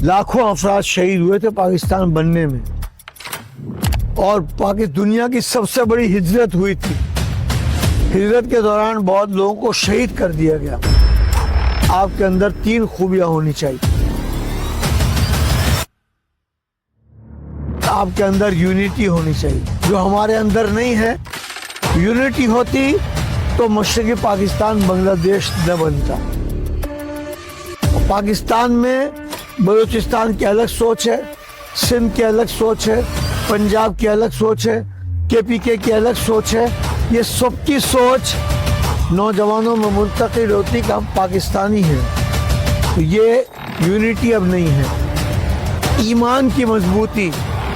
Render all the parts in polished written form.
लाखों अफराद शहीद हुए थे पाकिस्तान बनने में, और दुनिया की सबसे बड़ी हिजरत हुई थी। हिजरत के दौरान बहुत लोगों को शहीद कर दिया गया। आपके अंदर 3 खूबियां होनी चाहिए। आपके अंदर यूनिटी होनी चाहिए, जो हमारे अंदर नहीं है। यूनिटी होती तो मशरक़ी पाकिस्तान बांग्लादेश न बनता। पाकिस्तान में बलूचिस्तान की अलग सोच है, सिंध की अलग सोच है, पंजाब की अलग सोच है, KPK की अलग सोच है। ये सबकी सोच नौजवानों में मुंतकिल होती कि हम पाकिस्तानी हैं। तो ये यूनिटी अब नहीं है। ईमान की मजबूती,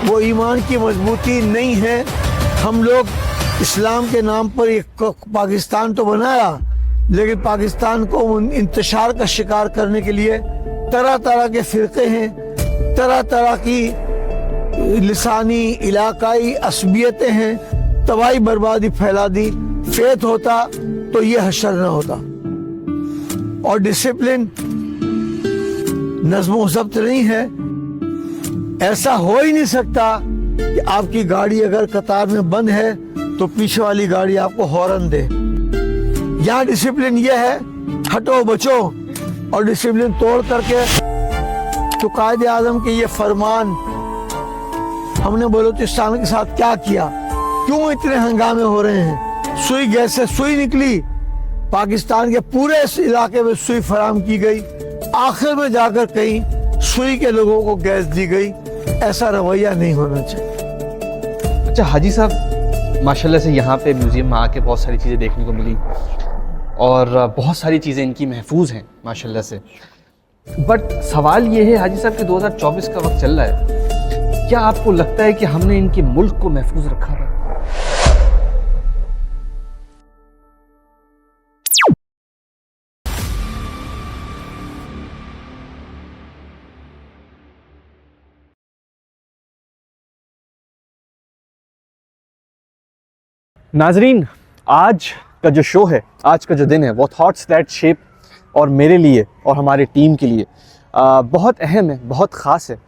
वो ईमान की मजबूती नहीं है। हम लोग इस्लाम के नाम पर एक पाकिस्तान तो बनाया, लेकिन पाकिस्तान को इंतशार का शिकार करने के लिए तरह तरह के फ़िरक़े हैं, तरह तरह की लिसानी इलाकाई असबियतें हैं। तबाही बर्बादी फैला दी। फेथ होता तो ये हशर न होता। और डिसिप्लिन, नज़्म ज़ब्त नहीं है। ऐसा हो ही नहीं सकता कि आपकी गाड़ी अगर कतार में बंद है तो पीछे वाली गाड़ी आपको हॉर्न दे। यहाँ डिसिप्लिन ये है, हटो बचो। और डिसिप्लिन तोड़ करके तो कायदे आज़म के ये फरमान, हमने बलूचिस्तान के साथ क्या किया, क्यों इतने हंगामे हो रहे हैं। सुई गैस से सुई निकली, पाकिस्तान के पूरे इस इलाके में सुई फराम की गई, आखिर में जाकर कहीं सुई के लोगों को गैस दी गई। ऐसा रवैया नहीं होना चाहिए। अच्छा हाजी साहब, माशाल्लाह से यहाँ पे म्यूज़ियम में आके बहुत सारी चीज़ें देखने को मिली और बहुत सारी चीज़ें इनकी महफूज हैं माशाल्लाह से। बट सवाल ये है हाजी साहब कि 2024 का वक्त चल रहा है, क्या आपको लगता है कि हमने इनके मुल्क को महफूज रखा है? नाजरीन, आज का जो शो है, आज का जो दिन है, वो थॉट्स दैट शेप और मेरे लिए और हमारे टीम के लिए बहुत अहम है, बहुत ख़ास है।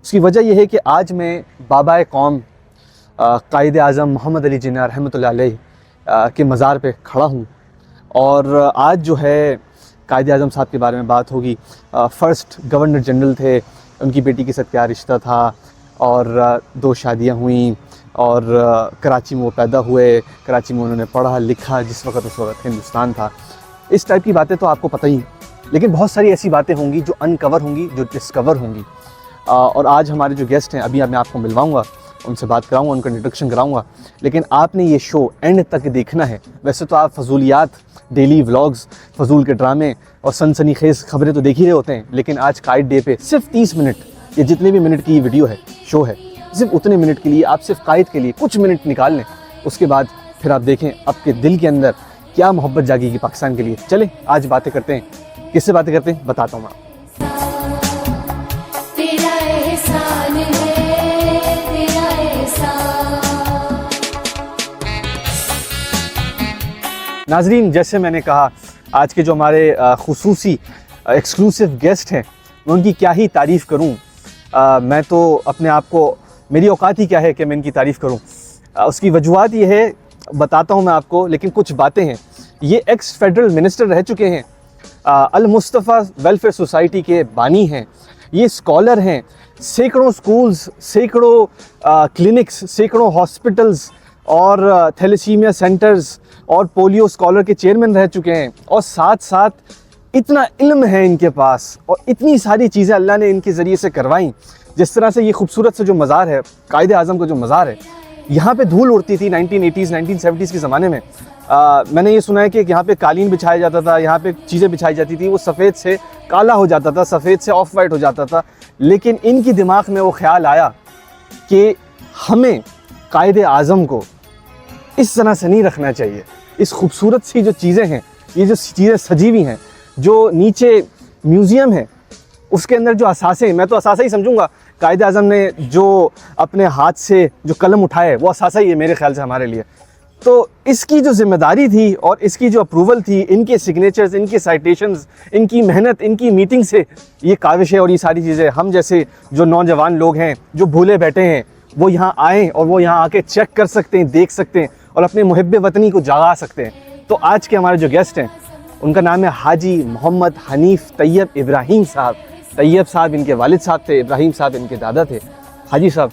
उसकी वजह यह है कि आज मैं बाबा कौम कायदे आज़म मोहम्मद अली जिन्ना रहमतुल्लाह अलैह के मज़ार पे खड़ा हूँ। और आज जो है कायदे आज़म साहब के बारे में बात होगी। फ़र्स्ट गवर्नर जनरल थे, उनकी बेटी के साथ क्या रिश्ता था, और 2 शादियाँ हुई, और कराची में वो पैदा हुए, कराची में उन्होंने पढ़ा लिखा, जिस वक्त उस वक्त हिंदुस्तान था। इस टाइप की बातें तो आपको पता ही, लेकिन बहुत सारी ऐसी बातें होंगी जो अनकवर होंगी, जो डिस्कवर होंगी। और आज हमारे जो गेस्ट हैं, अभी मैं आपको मिलवाऊंगा, उनसे बात कराऊंगा, उनका इंट्रोडक्शन कराऊंगा। लेकिन आपने ये शो एंड तक देखना है। वैसे तो आप फजूलियात, डेली व्लॉग्स, फजूल के ड्रामे और सनसनीखेज़ खबरें तो देख ही रहे होते हैं, लेकिन आज काइट डे पे सिर्फ 30 मिनट, ये जितने भी मिनट की ये वीडियो है, शो है, सिर्फ उतने मिनट के लिए आप सिर्फ कायद के लिए कुछ मिनट निकाल लें। उसके बाद फिर आप देखें आपके दिल के अंदर क्या मोहब्बत जागेगी पाकिस्तान के लिए। चलें आज बातें करते हैं। किससे बातें करते हैं बताता हूँ मैं। नाजरीन, जैसे मैंने कहा, आज के जो हमारे खुसूसी एक्सक्लूसिव गेस्ट हैं, मैं उनकी क्या ही तारीफ़ करूँ। मैं तो अपने आप को, मेरी औकात ही क्या है कि मैं इनकी तारीफ़ करूं। उसकी वजूहात ये है, बताता हूं मैं आपको, लेकिन कुछ बातें हैं। ये एक्स फेडरल मिनिस्टर रह चुके हैं, अल मुस्तफ़ा वेलफेयर सोसाइटी के बानी हैं, ये स्कॉलर हैं, सैकड़ों स्कूल्स, सैकड़ों क्लिनिक्स, सैकड़ों हॉस्पिटल्स और थैलेसीमिया सेंटर्स और पोलियो स्कॉलर के चेयरमैन रह चुके हैं। और साथ साथ इतना इल्म है इनके पास और इतनी सारी चीज़ें अल्लाह ने इनके ज़रिए से करवाई। जिस तरह से ये खूबसूरत से जो मज़ार है, कायदे आज़म का जो मज़ार है, यहाँ पे धूल उड़ती थी 1980s 1970s के ज़माने में। मैंने ये सुना है कि यहाँ पे कालीन बिछाया जाता था, यहाँ पे चीज़ें बिछाई जाती थी, वो सफ़ेद से काला हो जाता था, सफ़ेद से ऑफ वाइट हो जाता था। लेकिन इनकी दिमाग में वो ख्याल आया कि हमें कायदे आज़म को इस तरह से नहीं रखना चाहिए। इस खूबसूरत सी जो चीज़ें हैं, ये जो चीज़ें सजी हुई हैं, जो नीचे म्यूज़ियम है, उसके अंदर जो असासे, मैं तो असासा ही समझूंगा, कायदे आज़म ने जो अपने हाथ से जो कलम उठाए वो असासा ही है मेरे ख्याल से हमारे लिए। تو اس کی جو ذمہ داری تھی اور اس کی جو اپروول تھی، ان کے سگنیچرز، ان کے سائٹیشنز، ان کی محنت، ان کی میٹنگ سے یہ کاوشیں اور یہ ساری چیزیں ہم جیسے جو نوجوان لوگ ہیں جو بھولے بیٹھے ہیں وہ یہاں آئیں اور وہ یہاں آ کے چیک کر سکتے ہیں، دیکھ سکتے ہیں اور اپنے محب وطنی کو جگا سکتے ہیں۔ تو آج کے ہمارے جو گیسٹ ہیں ان کا نام ہے حاجی محمد حنیف طیب ابراہیم صاحب۔ طیب صاحب ان کے والد صاحب تھے، ابراہیم صاحب ان کے دادا تھے۔ حاجی صاحب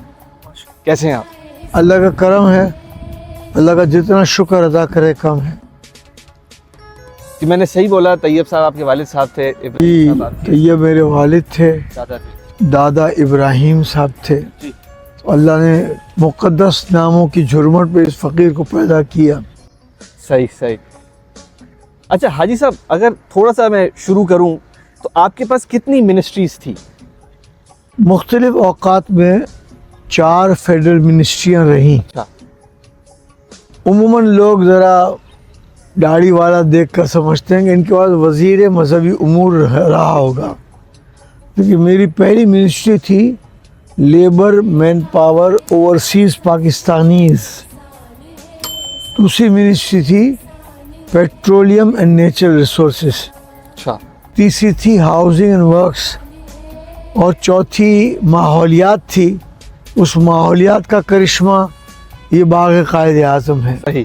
کیسے ہیں آپ؟ اللہ کا کرم ہے، اللہ کا جتنا شکر ادا کرے کم ہے۔ کہ میں نے صحیح بولا، طیب صاحب آپ کے والد صاحب تھے، ابراہیم صاحب آپ تو یہ میرے والد تھے، کے دادا تھے؟ دادا ابراہیم صاحب تھے۔ جی اللہ نے مقدس ناموں کی جھرمٹ پہ اس فقیر کو پیدا کیا۔ صحیح صحیح۔ اچھا حاجی صاحب، اگر تھوڑا سا میں شروع کروں تو آپ کے پاس کتنی منسٹریز تھی؟ مختلف اوقات میں 4 فیڈرل منسٹریاں رہیں۔ اچھا عموماً لوگ ذرا داڑھی والا دیکھ کر سمجھتے ہیں کہ ان کے پاس وزیر مذہبی امور رہا ہوگا، کیونکہ میری پہلی منسٹری تھی labour man power overseas Pakistanis, دوسری منسٹری تھی پیٹرولیم اینڈ نیچرل ریسورسز، اچھا تیسری تھی ہاؤسنگ اینڈ ورکس، اور چوتھی ماحولیات تھی۔ اس ماحولیات کا کرشمہ یہ باغ قائد اعظم ہے، صحیح۔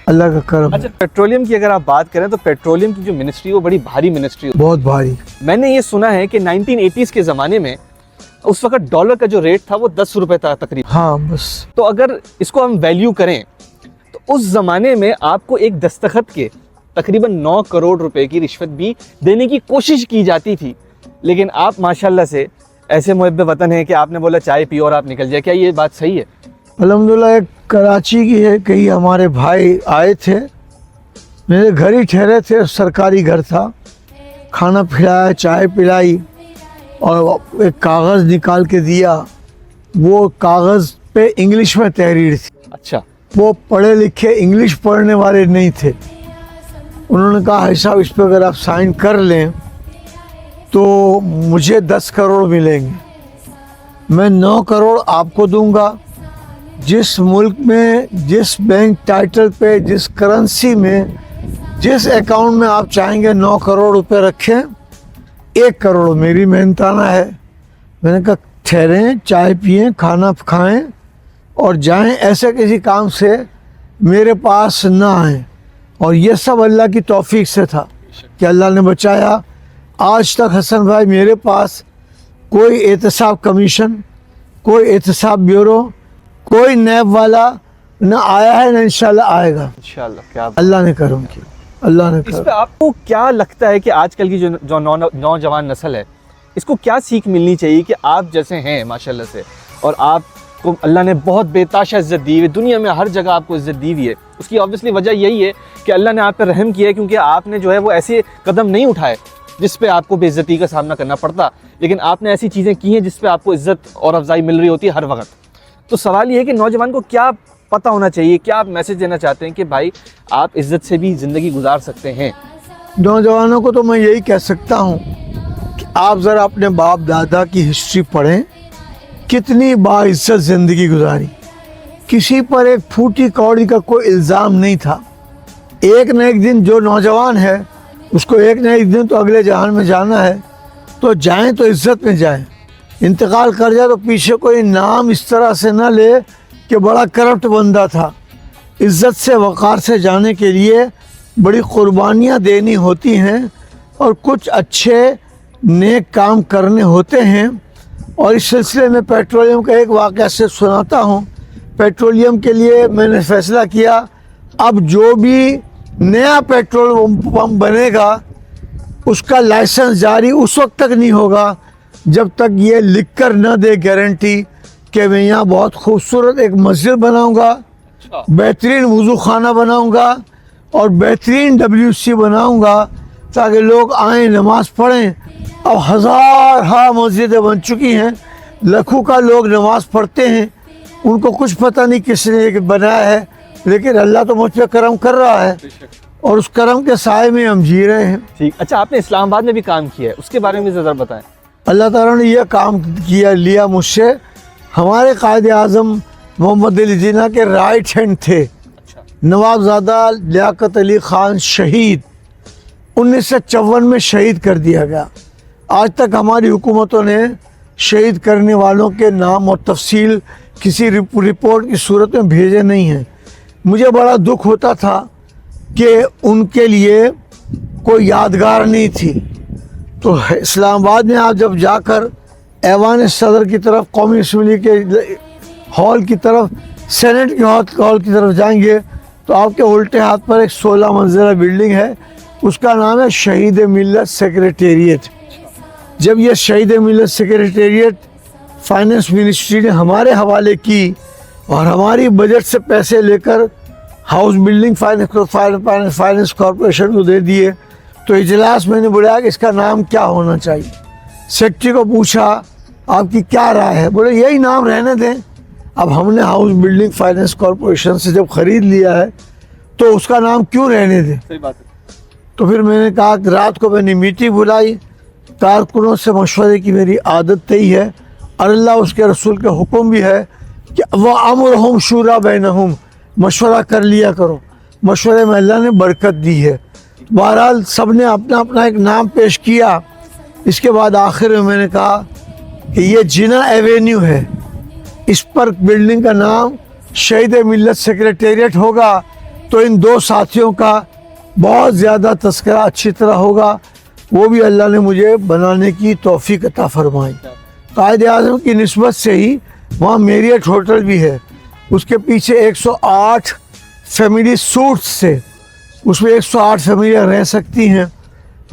اللہ کا کرم ہے۔ اچھا پیٹرولیم کی اگر آپ بات کریں تو پیٹرولیم کی جو منسٹری وہ بڑی بھاری منسٹری ہے۔ بہت بھاری۔ میں نے یہ سنا ہے کہ 1980s کے زمانے میں اس وقت ڈالر کا جو ریٹ تھا وہ 10 روپے تھا تقریباً۔ ہاں بس تو اگر اس کو ہم ویلیو کریں تو اس زمانے میں آپ کو ایک دستخط کے تقریباً 9 کروڑ روپے کی رشوت بھی دینے کی کوشش کی جاتی تھی، لیکن آپ ماشاءاللہ سے ایسے محب وطن ہیں کہ آپ نے بولا چائے پیو اور آپ نکل جائے۔ کیا یہ بات صحیح ہے؟ الحمدللہ ایک کراچی کی ہے، کئی ہمارے بھائی آئے تھے، میرے گھر ہی ٹھہرے تھے، سرکاری گھر تھا، کھانا کھلایا، چائے پلائی اور ایک کاغذ نکال کے دیا۔ وہ کاغذ پہ انگلش میں تحریر تھی، اچھا وہ پڑھے لکھے انگلش پڑھنے والے نہیں تھے۔ انہوں نے کہا صاحب اس پہ اگر آپ سائن کر لیں تو مجھے 10 کروڑ ملیں گے، میں 9 کروڑ آپ کو دوں گا۔ جس ملک میں جس بینک ٹائٹل پہ جس کرنسی میں جس اکاؤنٹ میں آپ چاہیں گے 9 کروڑ روپے رکھیں، 1 کروڑ میری محنتانہ ہے۔ میں نے کہا ٹھہریں، چائے پئیں، کھانا کھائیں اور جائیں، ایسے کسی کام سے میرے پاس نہ آئیں۔ اور یہ سب اللہ کی توفیق سے تھا کہ اللہ نے بچایا۔ آج تک حسن بھائی میرے پاس کوئی احتساب کمیشن، کوئی احتساب بیورو، کوئی نیب والا نہ آیا ہے، نہ انشاءاللہ آئے گا۔ انشاءاللہ۔ کیا اللہ نے کرم کیا، اللہ نے اس کرم۔ پہ آپ کو کیا لگتا ہے کہ آج کل کی جو نوجوان نسل ہے اس کو کیا سیکھ ملنی چاہیے کہ آپ جیسے ہیں ماشاءاللہ سے، اور آپ کو اللہ نے بہت بے تاشا عزت دی ہوئی، دنیا میں ہر جگہ آپ کو عزت دی ہوئی ہے؟ اس کی obviously وجہ یہی ہے کہ اللہ نے آپ پہ رحم کیا ہے، کیونکہ آپ نے جو ہے وہ ایسے قدم نہیں اٹھائے جس پہ آپ کو بے عزتی کا سامنا کرنا پڑتا، لیکن آپ نے ایسی چیزیں کی ہیں جس پہ آپ کو عزت اور افزائی مل رہی ہوتی ہے ہر وقت۔ تو سوال یہ ہے کہ نوجوان کو کیا پتہ ہونا چاہیے، کیا آپ میسج دینا چاہتے ہیں کہ بھائی آپ عزت سے بھی زندگی گزار سکتے ہیں؟ نوجوانوں کو تو میں یہی کہہ سکتا ہوں کہ آپ ذرا اپنے باپ دادا کی ہسٹری پڑھیں، کتنی باعزت زندگی گزاری، کسی پر ایک پھوٹی کوڑی کا کوئی الزام نہیں تھا۔ ایک نہ ایک دن جو نوجوان ہے اس کو ایک نہ ایک دن تو اگلے جہان میں جانا ہے، تو جائیں تو عزت میں جائیں۔ انتقال کر جائے تو پیچھے کوئی نام اس طرح سے نہ لے کہ بڑا کرپٹ بندہ تھا۔ عزت سے وقار سے جانے کے لیے بڑی قربانیاں دینی ہوتی ہیں اور کچھ اچھے نیک کام کرنے ہوتے ہیں۔ اور اس سلسلے میں پیٹرولیم کا ایک واقعہ سے سناتا ہوں۔ پیٹرولیم کے لیے میں نے فیصلہ کیا اب جو بھی نیا پیٹرول پمپ بنے گا اس کا لائسنس جاری اس وقت تک نہیں ہوگا جب تک یہ لکھ کر نہ دے گارنٹی کہ میں یہاں بہت خوبصورت ایک مسجد بناؤں گا، بہترین وضو خانہ بناؤں گا اور بہترین WC بناؤں گا تاکہ لوگ آئیں نماز پڑھیں۔ اب ہزارہ مسجدیں بن چکی ہیں، لاکھوں کا لوگ نماز پڑھتے ہیں، ان کو کچھ پتہ نہیں کس نے یہ بنایا ہے، لیکن اللہ تو مجھ پہ کرم کر رہا ہے اور اس کرم کے سائے میں ہم جی رہے ہیں۔ ٹھیک۔ اچھا آپ نے اسلام آباد میں بھی کام کیا ہے، اس کے بارے میں ذرا بتائیں۔ اللہ تعالیٰ نے یہ کام لیا مجھ سے۔ ہمارے قائد اعظم محمد علی جناح کے رائٹ ہینڈ تھے، नवाबजादा लियाकत अली ख़ान शहीद 1954 में शहीद कर दिया गया। आज तक हमारी हुकूमतों ने शहीद करने वालों के नाम और तफसील किसी रिपोर्ट की सूरत में भेजे नहीं हैं। मुझे बड़ा दुख होता था कि उनके लिए कोई यादगार नहीं थी। तो इस्लामाबाद में आप जब जाकर ऐवान सदर की तरफ, कौमी असम्बली के हॉल की तरफ, सेनेट के हॉल की तरफ जाएंगे तो आपके उल्टे हाथ पर एक 16 मंजिला बिल्डिंग है, उसका नाम है शहीद मिल्लत सेक्रेटेरिएट। जब ये शहीद मिल्लत सेक्रेटेरिएट फाइनेंस मिनिस्ट्री ने हमारे हवाले की और हमारी बजट से पैसे लेकर हाउस बिल्डिंग फाइनेंस कॉरपोरेशन को दे दिए, तो इजलास मैंने बुलाया कि इसका नाम क्या होना चाहिए। सेक्रेटरी को पूछा आपकी क्या राय है, बोले यही नाम रहने दें। अब हमने हाउस बिल्डिंग फाइनेंस कॉरपोरेशन से जब ख़रीद लिया है तो उसका नाम क्यों रहने दें। सही बात है। तो फिर मैंने कहा कि रात को मैंने मीटिंग बुलाई, कारकुनों से मशवरे की मेरी आदत तय है और अल्लाह उसके रसूल के हुक्म भी है कि वह अमरहुम शूरा बैनहुम, मशवरा कर लिया करो। मशवरे में अल्लाह ने बरकत दी है। बहरहाल सब ने अपना अपना एक नाम पेश किया। इसके बाद आखिर में मैंने कहा कि ये जिना एवेन्यू है, इस पर बिल्डिंग का नाम शहीद मिल्लत सेक्रेटेरिएट होगा तो इन दो साथियों का बहुत ज़्यादा तस्करा अच्छी तरह होगा। वो भी अल्लाह ने मुझे बनाने की तौफीक अता फरमाई। कायद आज़म की निस्बत से ही वहाँ मेरियट होटल भी है, उसके पीछे 108 फैमिली सूट्स से, उसमें 108 फैमिलियाँ रह सकती हैं।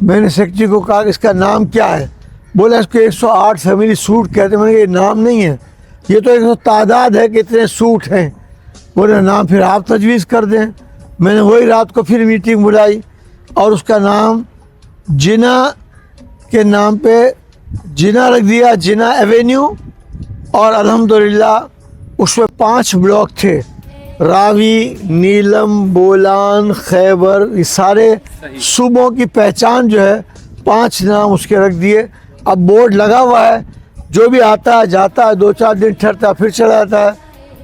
मैंने सेक्रेटरी को कहा कि इसका नाम क्या है, बोला इसको 108 फैमिली सूट कहते हैं। मैंने कहा ये नाम नहीं है, ये तो एक तादाद है कि इतने सूट हैं। बोले नाम फिर आप तजवीज़ कर दें। मैंने वही रात को फिर मीटिंग बुलाई और उसका नाम जिना के नाम पे जिना रख दिया, जिना एवेन्यू। और अल्हम्दुलिल्लाह उसमें 5 ब्लॉक थे, रावी, नीलम, बोलान, खैबर, ये सारे सूबों की पहचान जो है 5 नाम उसके रख दिए। अब बोर्ड लगा हुआ है, जो भी आता है जाता है, 2-4 दिन ठहरता है फिर चला जाता है,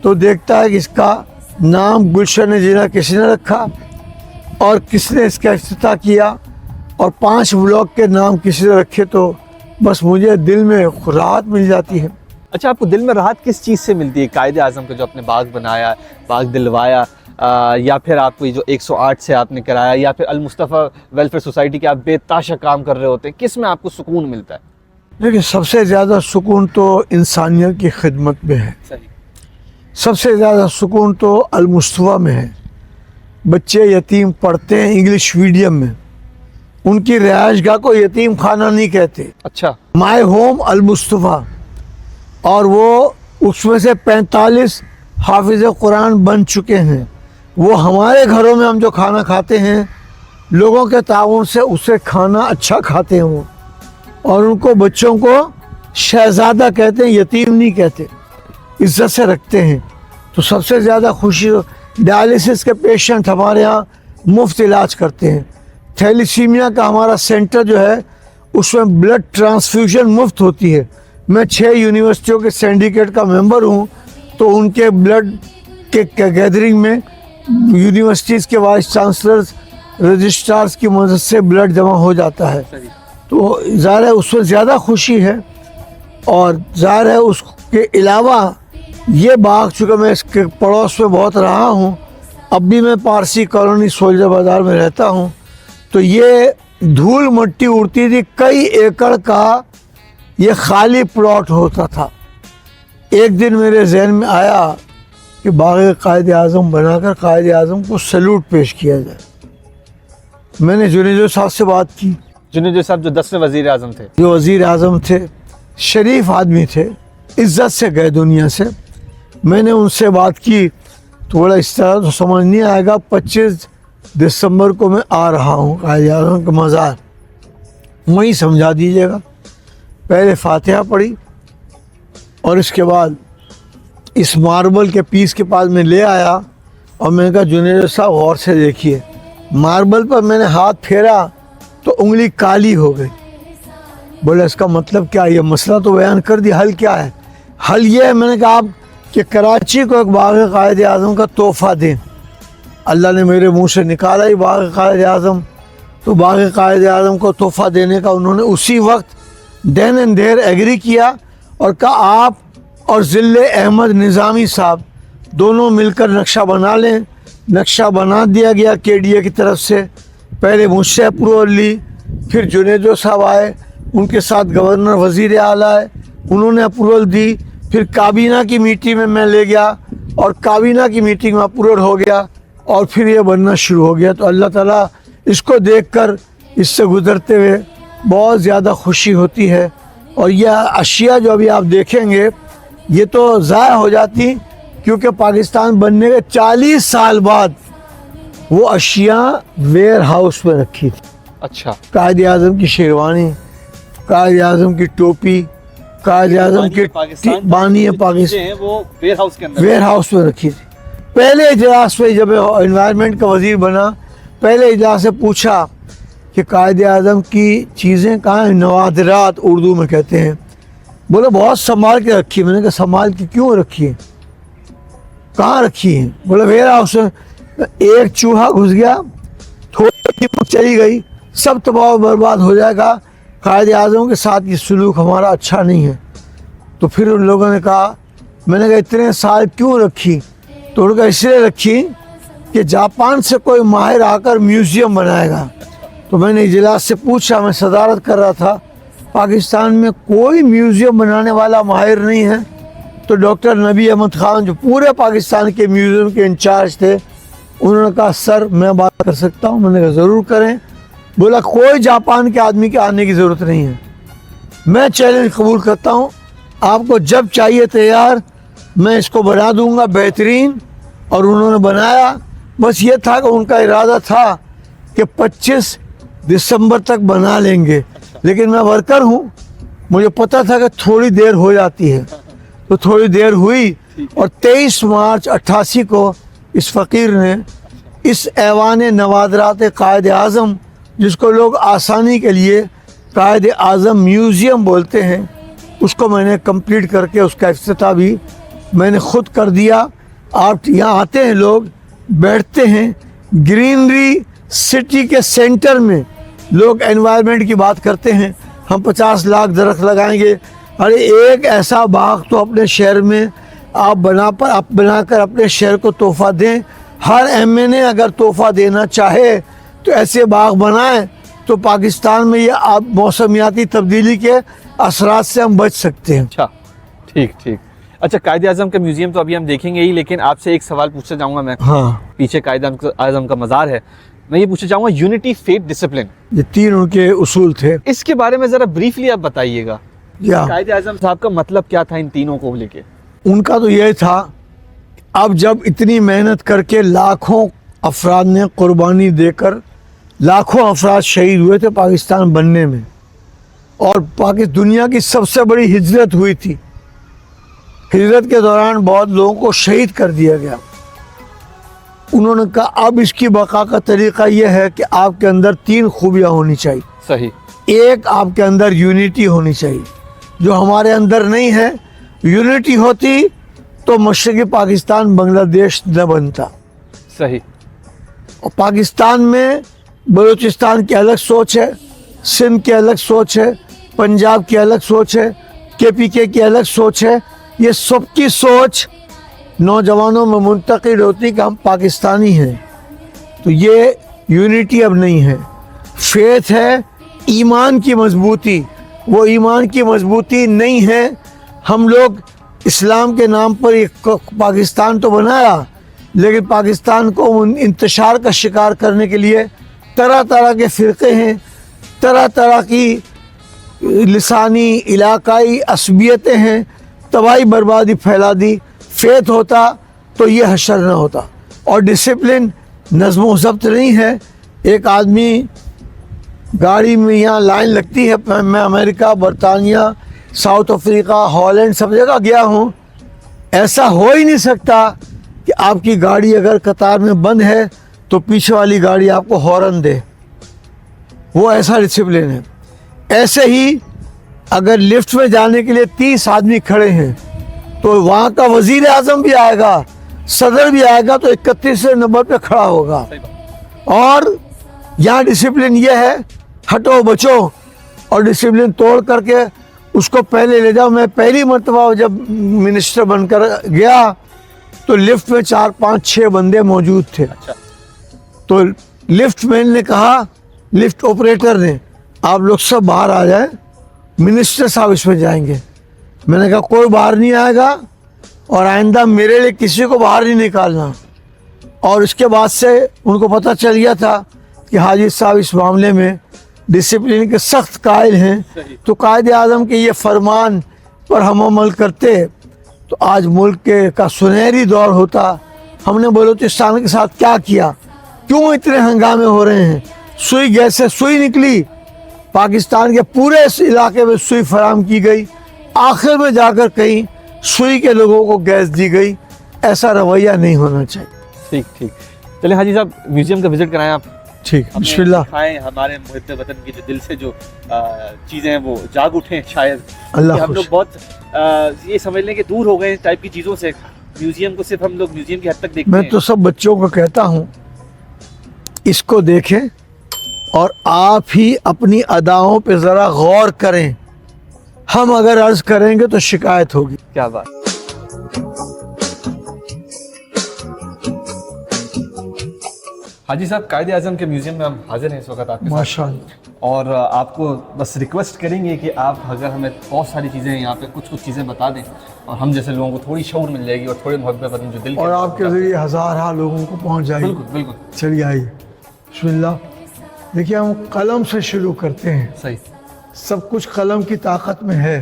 तो देखता है कि इसका नाम गुलशन जिना किसने रखा और किसने इसका इफ्तिताह किया और 5 ब्लॉक के नाम किसने रखे। तो बस मुझे दिल में राहत मिल जाती है। अच्छा, आपको दिल में राहत किस चीज़ से मिलती है? कायदे आज़म का जो आपने बाग बनाया, बाग दिलवाया, या फिर आपको ये जो 108 से आपने कराया, या फिर अल मुस्तफ़ा वेलफेयर सोसाइटी के आप बेताशा काम कर रहे होते हैं, किस में आपको सुकून मिलता है? देखिए, सबसे ज़्यादा सुकून तो इंसानियत की खिदमत में है। सबसे ज़्यादा सुकून तो अल मुस्तफ़ा में है। बच्चे यतीम पढ़ते हैं इंग्लिश मीडियम में, उनकी रिहाइशगाह को यतीम खाना नहीं कहते। अच्छा, माय होम अल मुस्तफ़ा, और वो उसमें से 45 हाफिज़ कुरान बन चुके हैं। वो हमारे घरों में हम जो खाना खाते हैं, लोगों के ताउन से उससे खाना अच्छा खाते हैं वो, और उनको बच्चों को शहज़ादा कहते हैं, यतीम नहीं कहते, इज्जत से रखते हैं। तो सबसे ज़्यादा खुशी, डायलिसिस के पेशेंट हमारे यहाँ मुफ्त इलाज करते हैं। थैलीसीमिया का हमारा सेंटर जो है उसमें ब्लड ट्रांसफ्यूजन मुफ्त होती है। मैं 6 यूनिवर्सिटियों के सिंडिकेट का मेंबर हूँ, तो उनके ब्लड के गैदरिंग में यूनिवर्सिटीज़ के वाइस चांसलर्स, रजिस्ट्रार्स की मदद से ब्लड जमा हो जाता है। तो ज़ाहिर है उसमें ज़्यादा खुशी है। और ज़ाहिर है उसके अलावा ये बाग, चूँकि मैं इसके पड़ोस में बहुत रहा हूँ, अब भी मैं पारसी कॉलोनी सोल्जर बाज़ार में रहता हूँ, तो ये धूल मट्टी उड़ती थी। कई एकड़ का ये खाली प्लॉट होता था। एक दिन मेरे जहन में आया कि बाग कायद आज़म बनाकर कायद आज़म को सैल्यूट पेश किया जाए। मैंने जुनेजो साहब से बात की। जुनेजो साहब जो 10वें वज़ीर आज़म थे, जो वज़ीर आज़म थे, शरीफ आदमी थे, इज़्ज़त से गए दुनिया से। मैंने उनसे बात की तो बोला इस तरह तो समझ नहीं आएगा, 25 दिसंबर को मैं आ रहा हूँ कायद आज़म का मज़ार, वहीं समझा दीजिएगा। पहले फातिहा पढ़ी और इसके बाद इस मार्बल के पीस के पास में ले आया और मैंने कहा जुनेजो साहब गौर से देखिए। मार्बल पर मैंने हाथ फेरा तो उंगली काली हो गई। बोले इसका मतलब क्या? ये मसला तो बयान कर दिया, हल क्या है? हल ये है, मैंने कहा आप कि कराची को एक बाग कायद आज़म का तोहफ़ा दें। अल्लाह ने मेरे मुंह से निकाला ही बाग़ कायद आज़म, तो बाग़ कायद आज़म को तोहफ़ा देने का उन्होंने उसी वक्त देन एंड देयर एग्री किया और कहा आप और ज़िल्ले अहमद निज़ामी साहब दोनों मिलकर नक्शा बना लें। नक्शा बना दिया गया KDA की तरफ से। पहले मुझसे अप्रूवल ली, फिर जुनेदो साहब आए, उनके साथ गवर्नर वज़ीर आला आए, उन्होंने अप्रूवल दी। फिर काबीना की मीटिंग में मैं ले गया और काबीना की मीटिंग में अप्रूवल हो गया और फिर ये बनना शुरू हो गया। तो अल्लाह ताला इसको देखकर, इससे गुज़रते हुए बहुत ज़्यादा खुशी होती है। और यह अशिया जो अभी आप देखेंगे ये तो ज़ाया हो जाती, क्योंकि पाकिस्तान बनने के 40 साल बाद वो अशिया वेयर हाउस में रखी थी। अच्छा, कायद आज़म की शेरवानी, कायद आज़म की टोपी, कायद आज़म की बानी है पाकिस्तान, वो वेयर हाउस के अंदर वेयर हाउस में रखी थी। पहले इजलास पे जब एनवायरनमेंट का वज़ीर बना, पहले इजलास से पूछा कि कायद आज़म की चीज़ें कहाँ हैं, नवादरात उर्दू में कहते हैं। बोले बहुत संभाल के रखी है। मैंने कहा संभाल के क्यों रखी है, कहाँ रखी है? बोले वेयर हाउस में। एक चूहा घुस गया, थोड़ी दीमक चली गई, सब तबाह बर्बाद हो जाएगा। कायद आज़म के साथ ये सलूक हमारा अच्छा नहीं है। तो फिर उन लोगों ने कहा, मैंने कहा इतने साल क्यों रखी? तो उनका इसलिए रखी कि जापान से कोई माहिर आकर म्यूज़ियम बनाएगा। तो मैंने इजलास से पूछा, मैं सदारत कर रहा था, पाकिस्तान में कोई म्यूज़ियम बनाने वाला माहिर नहीं है? तो डॉक्टर नबी अहमद ख़ान जो पूरे पाकिस्तान के म्यूज़ियम के इंचार्ज थे, उन्होंने कहा सर मैं बात कर सकता हूँ। मैंने कहा ज़रूर करें। बोला कोई जापान के आदमी के आने की ज़रूरत नहीं है, मैं चैलेंज कबूल करता हूँ, आपको जब चाहिए तैयार, मैं इसको बना दूँगा बेहतरीन। और उन्होंने बनाया। बस ये था कि उनका इरादा था कि 25 दिसंबर तक बना लेंगे, लेकिन मैं वर्कर हूँ, मुझे पता था कि थोड़ी देर हो जाती है, तो थोड़ी देर हुई। और 23 मार्च 88 को इस फ़कीर ने इस ऐवान नवादरात कायद आज़म, जिसको लोग आसानी के लिए कायद आज़म म्यूज़ियम बोलते हैं, उसको मैंने कंप्लीट करके उसका इफ्तिताह भी मैंने ख़ुद कर दिया। आप यहाँ आते हैं, लोग बैठते हैं, ग्रीनरी सिटी के सेंटर में लोग एनवायरनमेंट की बात करते हैं, हम 50 लाख दरख्त लगाएंगे। अरे एक ऐसा बाग तो अपने शहर में आप बनाकर अपने शहर को तोहफ़ा दें। हर MNA अगर तोहफ़ा देना चाहे तो ऐसे बाग बनाएं, तो पाकिस्तान में ये आप मौसमियाती तब्दीली के असरात से हम बच सकते हैं। अच्छा, ठीक ठीक। अच्छा, कायद आज़म का म्यूज़ियम तो अभी हम देखेंगे ही, लेकिन आपसे एक सवाल पूछना चाहूँगा मैं। हाँ, पीछे कायद आज़म का मज़ार है, मैं ये पूछना चाहूँगा यूनिटी, फेथ, डिसिप्लिन, ये 3 उनके उसूल थे। इसके बारे में ज़रा ब्रीफली आप बताइएगा। या कायद आज़म साहब का मतलब क्या था इन तीनों को लेके? उनका तो यह था, अब जब इतनी मेहनत करके लाखों अफराद ने कुर्बानी देकर लाखों अफराद शहीद हुए थे पाकिस्तान बनने में, और दुनिया की सबसे बड़ी हिजरत हुई थी। हिजरत के दौरान बहुत लोगों को शहीद कर दिया गया। उन्होंने कहा अब इसकी बका का तरीका यह है कि आपके अंदर 3 खूबियाँ होनी चाहिए। सही। एक, आपके अंदर यूनिटी होनी चाहिए, जो हमारे अंदर नहीं है। यूनिटी होती तो मशरक़ी पाकिस्तान बांग्लादेश न बनता। सही। और पाकिस्तान में बलूचिस्तान की अलग सोच है, सिंध की अलग सोच है, पंजाब की अलग सोच है, KPK की अलग सोच है। ये सबकी सोच नौजवानों में मुंतकिल होती कि हम पाकिस्तानी हैं। तो ये यूनिटी अब नहीं है। फेथ है ईमान की मजबूती, वो ईमान की मजबूती नहीं है। हम लोग इस्लाम के नाम पर एक पाकिस्तान तो बनाया, लेकिन पाकिस्तान को इंतशार का शिकार करने के लिए तरह तरह के फ़िरक़े हैं, तरह तरह की लिसानी इलाकाई असबियतें हैं, तबाही बर्बादी फैला दी। फेथ होता तो ये हशर न होता। और डिसिप्लिन, नज़्म व ज़ब्त नहीं है। एक आदमी गाड़ी में यहाँ लाइन लगती है, मैं अमेरिका, बरतानिया, साउथ अफ्रीका, हॉलैंड सब जगह गया हूँ, ऐसा हो ही नहीं सकता कि आपकी गाड़ी अगर कतार में बंद है तो पीछे वाली गाड़ी आपको हॉर्न दे। वो ऐसा डिसिप्लिन है। ऐसे ही अगर लिफ्ट में जाने के लिए 30 आदमी खड़े हैं तो वहाँ का वज़ीर आज़म भी आएगा, सदर भी आएगा तो 31वें नंबर पे खड़ा होगा। और यहाँ डिसिप्लिन ये है, हटो बचो और डिसिप्लिन तोड़ करके उसको पहले ले जाओ। मैं पहली मर्तबा जब मिनिस्टर बनकर गया तो लिफ्ट में 4 5 6 बंदे मौजूद थे। अच्छा। तो लिफ्ट मैन ने कहा, लिफ्ट ऑपरेटर ने, आप लोग सब बाहर आ जाएं, मिनिस्टर साहब इसमें जाएंगे। मैंने कहा कोई बाहर नहीं आएगा और आइंदा मेरे लिए किसी को बाहर नहीं निकालना। और इसके बाद से उनको पता चल गया था कि हाजी साहब इस मामले में डिसिप्लिन के सख्त कायल हैं। तो कायदे आज़म के ये फरमान पर हम अमल करते तो आज मुल्क का सुनहरी दौर होता। हमने बलूचिस्तान के साथ क्या किया, क्यों इतने हंगामे हो रहे हैं? सुई गैस से सुई निकली, पाकिस्तान के पूरे इस इलाके में सुई फराम की गई, आखिर में जाकर कहीं सुई के लोगों को गैस दी गई। ऐसा रवैया नहीं होना चाहिए। ठीक ठीक। चलिए हाजी साहब, म्यूजियम का विजिट कराएं आप। ठीक, बिस्मिल्लाह। दिखाएं हमारे मुहिब्बे वतन की जो दिल से जो चीज़ें हैं वो जाग उठें शायद। अल्लाह हम लोग बहुत ये समझ लें कि दूर हो गए इस टाइप की चीज़ों से। म्यूजियम को सिर्फ हम लोग म्यूजियम की हद तक देखते मैं हैं। तो सब बच्चों को कहता हूँ इसको देखें और आप ही अपनी अदाओं पे ज़रा गौर करें। हम अगर अर्ज करेंगे तो शिकायत होगी। क्या बात। हाजी साहब, कायदे आज़म के म्यूजियम में हम हाजिर हैं इस वक्त आपके साथ। माशाअल्लाह। और आपको बस रिक्वेस्ट करेंगे कि आप अगर हमें बहुत सारी चीज़ें यहाँ पे कुछ चीज़ें बता दें और हम जैसे लोगों को थोड़ी शऊर मिल जाएगी और थोड़े मुहब्बत वतन जो दिल के और आपके ज़रिए हज़ार लोगों को पहुँच जाएगी। बिल्कुल बिल्कुल। चलिए आइए, बिस्मिल्लाह। देखिए, हम कलम से शुरू करते हैं। सही। सब कुछ कलम की ताकत में है।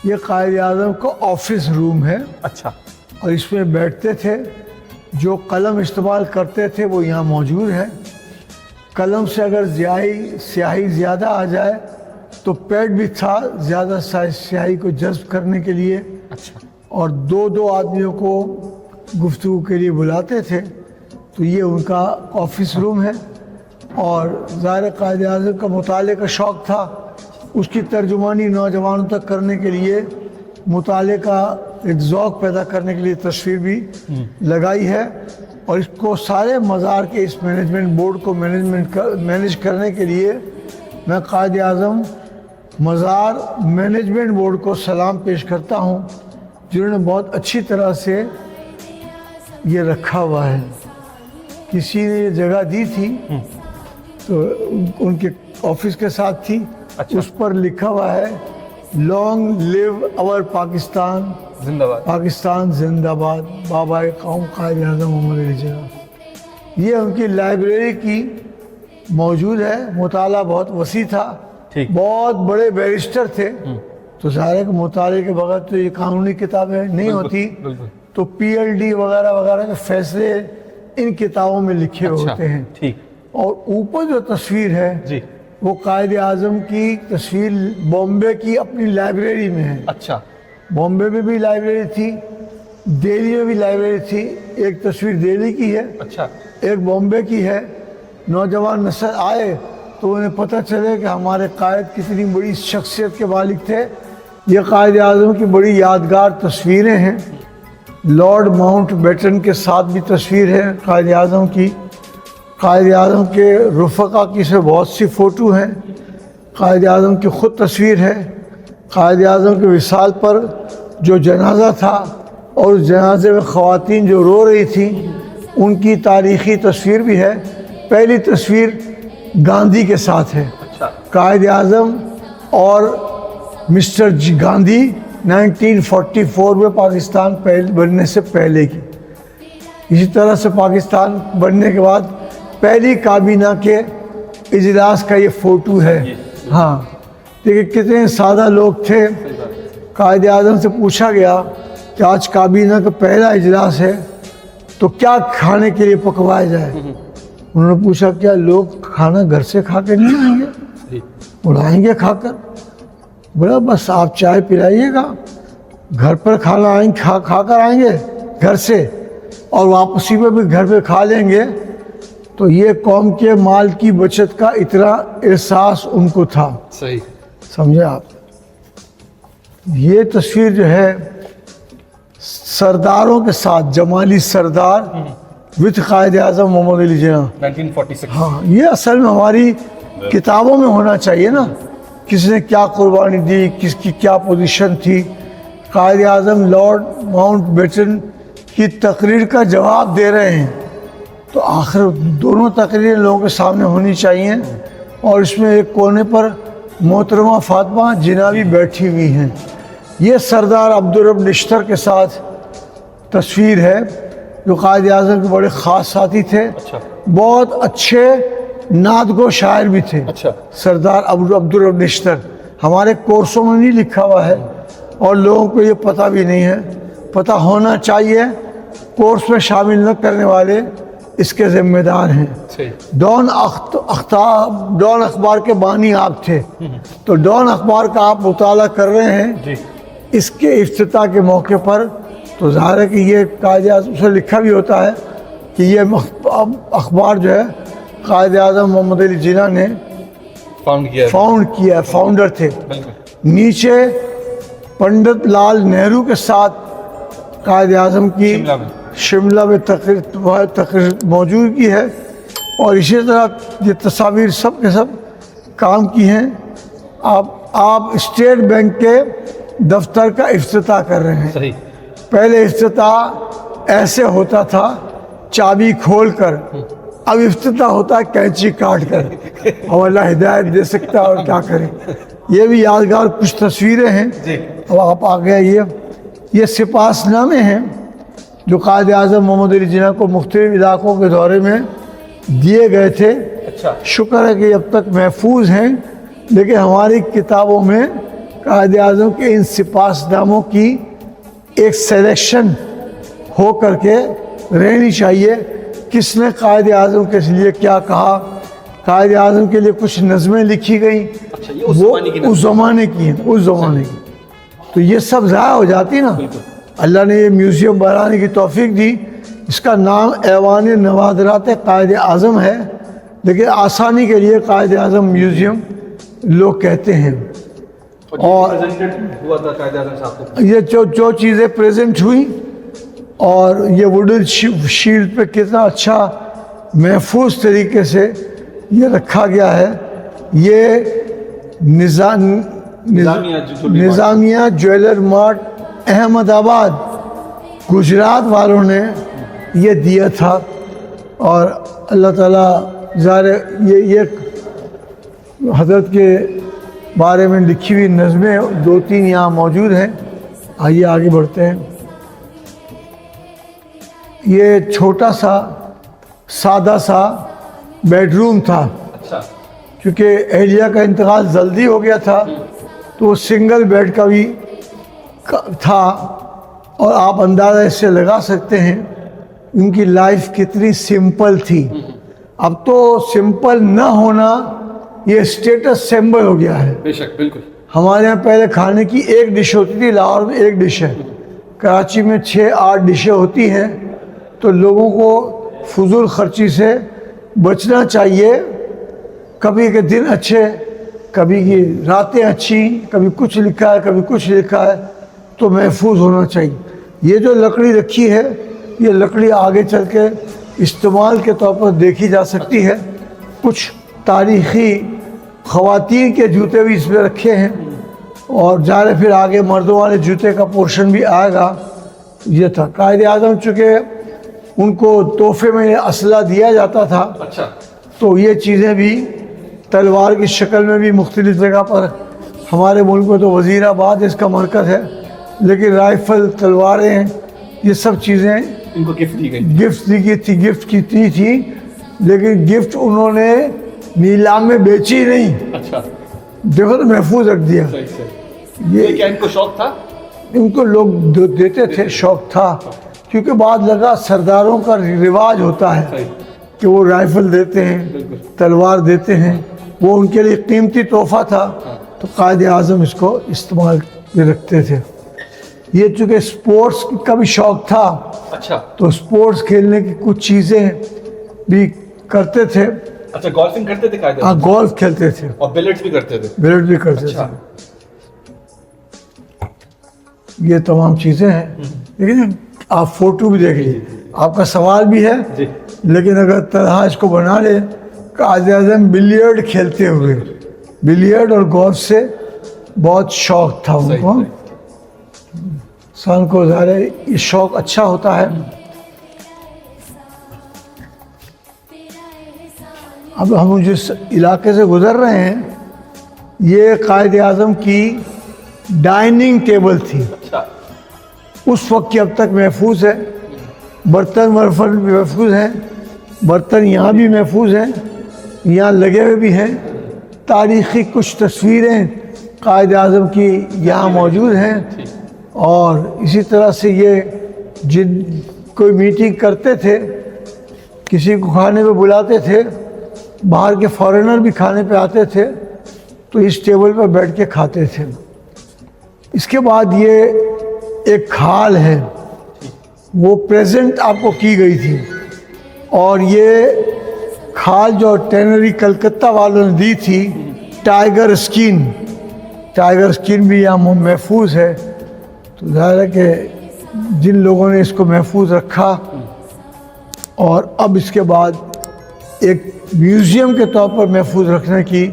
ये कायदे आज़म का ऑफिस रूम है। अच्छा। और इसमें बैठते थे, जो कलम इस्तेमाल करते थे वो यहाँ मौजूद है। कलम से अगर स्याही ज़्यादा आ जाए तो पैड भी था ज़्यादा स्याही को जज्ब करने के लिए। अच्छा। और 2 आदमियों को गुफ्तगू के लिए बुलाते थे। तो ये उनका ऑफिस रूम है। और ज़ाहिर कायदे आज़म का मुताले का शौक़ था, उसकी तर्जुमानी नौजवानों तक करने के लिए, मुताले का एक ज़ौक़ पैदा करने के लिए तस्वीर भी लगाई है। और इसको सारे मज़ार के इस मैनेजमेंट बोर्ड को मैनेज करने के लिए मैं कायदे आज़म मज़ार मैनेजमेंट बोर्ड को सलाम पेश करता हूँ, जिन्होंने बहुत अच्छी तरह से ये रखा हुआ है। किसी ने ये जगह दी थी तो उनके ऑफिस के साथ थी। अच्छा। उस पर लिखा हुआ है, लॉन्ग लिव आवर पाकिस्तान, जिंदाबाद, पाकिस्तान जिंदाबाद, बाबा कौम कायदे आज़म उमर अली जिन्ना। ये उनकी लाइब्रेरी की मौजूद है। मुताला बहुत वसी था। ठीक। बहुत बड़े बैरिस्टर थे। तो ज़ाहिर है मुताले के बगैर तो ये कानूनी किताबें नहीं होती। तो PLD वगैरह वगैरह के फैसले इन किताबों में लिखे होते हैं। ठीक। और ऊपर जो तस्वीर है जी, वो कायदे आज़म की तस्वीर बॉम्बे की अपनी लाइब्रेरी में है। अच्छा। बॉम्बे में भी लाइब्रेरी थी, दिल्ली में भी लाइब्रेरी थी। एक तस्वीर दिल्ली की है, अच्छा। एक बॉम्बे की है। नौजवान नस्ल आए तो उन्हें पता चले कि हमारे कायद कितनी बड़ी शख्सियत के मालिक थे। ये कायदे आज़म की बड़ी यादगार तस्वीरें हैं। लॉर्ड माउंट बैटन के साथ भी तस्वीर है कायदे आज़म की। कायदे आज़म के रुफ़क़ा की से बहुत सी फ़ोटो हैं। कायदे आज़म की ख़ुद तस्वीर है। कायदे आज़म के विसाल पर जो जनाजा था और उस जनाजे में ख़वातीन जो रो रही थी, उनकी तारीख़ी तस्वीर भी है। पहली तस्वीर गांधी के साथ है। अच्छा। कायदे आज़म और मिस्टर गांधी 1944 में पाकिस्तान बनने से पहले की। इसी तरह से पाकिस्तान बनने के बाद पहली काबीना के इजलास का ये फ़ोटो है। हाँ, देखिए कितने सादा लोग थे। कायदे आज़म से पूछा गया कि आज काबीना का पहला इजलास है तो क्या खाने के लिए पकवाया जाए। उन्होंने पूछा क्या लोग खाना घर से खा के नहीं आएंगे, बुलाएंगे खाकर। बोला बस आप चाय पिलाइएगा, घर पर खाना आएंगे, खा कर आएंगे घर से और वापसी में भी घर पे खा लेंगे। तो ये कौम के माल की बचत का इतना एहसास उनको था। सही। समझे आप। ये तस्वीर जो है सरदारों के साथ जमाली सरदार विद कायद आज़म मोहम्मद अली जिन्ना। 1946। हाँ, ये असल में हमारी किताबों में होना चाहिए ना, किसने क्या कुर्बानी दी, किसकी क्या पोजीशन थी। कायद आज़म लॉर्ड माउंटबेटन की तकरीर का जवाब दे रहे हैं, तो आखिर दोनों तकरीरें लोगों के सामने होनी चाहिए। और इसमें एक कोने पर मोहतरमा फातिमा जिन्ना भी बैठी हुई हैं। ये सरदार अब्दुर्रब निश्तर के साथ तस्वीर है, जो कायद आज़म के बड़े ख़ास साथी थे। अच्छा। बहुत अच्छे नादगो शायर भी थे। अच्छा। सरदार अब्दुर्रब निश्तर हमारे कोर्सों में नहीं लिखा हुआ है और लोगों को ये पता भी नहीं है, पता होना चाहिए। कोर्स में शामिल न करने वाले इसके ज़िम्मेदार हैं। डॉन अखबार के बानी आप थे, तो डॉन अखबार का आप मुताला कर रहे हैं जी। इसके इफ्तिताह के मौके पर, तो ज़ाहिर है कि ये कायद आज़म से लिखा भी होता है कि ये अखबार जो है कायद आज़म मोहम्मद अली जिन्ना ने फाउंड किया, फाउंडर थे। नीचे पंडित लाल नेहरू के साथ कायद आज़म की शिमला में तकरीर मौजूदगी है। और इसी तरह ये तस्वीर सब के सब काम की हैं। आप स्टेट बैंक के दफ्तर का इफ्तिताह कर रहे हैं। सही। पहले इफ्तिताह ऐसे होता था, चाबी खोल कर, अब इफ्तिताह होता है कैंची काट कर। और अल्लाह हिदायत दे सकता है और क्या करें। ये भी यादगार कुछ तस्वीरें हैं। अब आप आ गए, ये सिपासनामे हैं जो कायद आज़म मोहम्मद अली जिन्ना को मुख्तलिफ इलाकों के दौरे में दिए गए थे। अच्छा। शुक्र है कि अब तक महफूज हैं, लेकिन हमारी किताबों में कायद आज़म के इन सिपासनामों की एक सिलेक्शन हो करके रहनी चाहिए। किसने कायद आज़म के लिए क्या कहा, कायद आज़म के लिए कुछ नज़में लिखी गई। अच्छा, ये उस ज़माने की हैं, उस ज़माने की। तो ये सब ज़ाया हो जाती ना। अल्लाह ने ये म्यूज़ियम बनाने की तौफीक दी। इसका नाम ऐवान नवादरात कायद आज़म है, लेकिन आसानी के लिए कायद आज़म म्यूज़ियम लोग कहते हैं। और हुआ था कायद आज़म साहब को। ये जो चीज़ें प्रेजेंट हुई और ये वुडन शील्ड पे कितना अच्छा महफूज तरीके से ये रखा गया है। ये निज़ामिया ज्वेलर मार्ट अहमदाबाद गुजरात वालों ने ये दिया था। और अल्लाह ताला ज़ाहिर ये हज़रत के बारे में लिखी हुई नज़में 2-3 यहाँ मौजूद हैं। आइए आगे बढ़ते हैं। ये छोटा सा सादा सा बेडरूम था। अच्छा। क्योंकि अहलिया का इंतकाल जल्दी हो गया था, तो वो सिंगल बेड का भी था। और आप अंदाज़ा इससे लगा सकते हैं उनकी लाइफ कितनी सिंपल थी। अब तो सिंपल न होना ये स्टेटस सिंबल हो गया है। बेशक, बिल्कुल। हमारे यहाँ पहले खाने की एक डिश होती थी, लाहौर में एक डिश है, कराची में 6-8 डिशें होती हैं। तो लोगों को फजूल खर्ची से बचना चाहिए। कभी के दिन अच्छे, कभी की रातें अच्छी, कभी कुछ लिखा है, कभी कुछ लिखा है, तो महफूज होना चाहिए। ये जो लकड़ी रखी है, ये लकड़ी आगे चल के इस्तेमाल के तौर पर देखी जा सकती है। कुछ तारीख़ी ख़वातीन के जूते भी इसमें रखे हैं। और ज़ाहिर फिर आगे मर्दों वाले जूते का पोर्शन भी आएगा। ये था कायद आज़म, चूँकि उनको तोहफे में असला दिया जाता था। अच्छा। तो ये चीज़ें भी तलवार की शक्ल में भी मुख्तलिफ जगह पर, हमारे मुल्क में तो वज़ीराबाद इसका मरकज़ है, लेकिन राइफ़ल, तलवारें, ये सब चीज़ें इनको गिफ्ट दी गई, गिफ्ट दी गई थी, गिफ्ट की थी। लेकिन गिफ्ट उन्होंने नीलाम में बेची नहीं। अच्छा। देखो तो महफूज रख दिया। सही सही। ये क्या इनको शौक था? इनको लोग देते थे, शौक था। क्योंकि बाद लगा सरदारों का रिवाज होता है कि वो राइफ़ल देते हैं, तलवार देते हैं, वो उनके लिए कीमती तोहफा था। तो कायद आज़म इसको इस्तेमाल में रखते थे। ये चूँकि स्पोर्ट्स का भी शौक था। अच्छा। तो स्पोर्ट्स खेलने की कुछ चीज़ें भी करते थे। अच्छा, गोल्फिंग करते थे कायद? हाँ, गोल्फ खेलते थे और बिलियर्ड्स भी करते थे। बिलियर्ड्स भी करते थे। ये तमाम चीज़ें हैं। لیکن آپ فوٹو بھی دیکھ لیجیے, آپ کا سوال بھی ہے. جی لیکن اگر طرح اس کو بنا لے, قائد اعظم بلیئرڈ کھیلتے ہوئے, بلیئرڈ اور گولف سے بہت شوق تھا ان کو. انسان کو ظاہر ہے یہ شوق اچھا ہوتا ہے. اب ہم جس علاقے سے گزر رہے ہیں یہ قائد اعظم کی ڈائننگ ٹیبل تھی. اس وقت کی اب تک محفوظ ہے. برتن ورفن بھی محفوظ ہیں, برتن یہاں بھی محفوظ ہیں, یہاں لگے ہوئے بھی ہیں. تاریخی کچھ تصویریں قائد اعظم کی یہاں موجود ہیں. اور اسی طرح سے یہ جن کوئی میٹنگ کرتے تھے, کسی کو کھانے پہ بلاتے تھے, باہر کے فارینر بھی کھانے پہ آتے تھے تو اس ٹیبل پہ بیٹھ کے کھاتے تھے. اس کے بعد یہ ایک کھال ہے وہ پریزنٹ آپ کو کی گئی تھی, اور یہ کھال جو ٹینری کلکتہ والوں نے دی تھی, ٹائیگر اسکن, ٹائیگر اسکن بھی یہاں محفوظ ہے. تو ظاہر ہے کہ جن لوگوں نے اس کو محفوظ رکھا اور اب اس کے بعد ایک میوزیم کے طور پر محفوظ رکھنے کی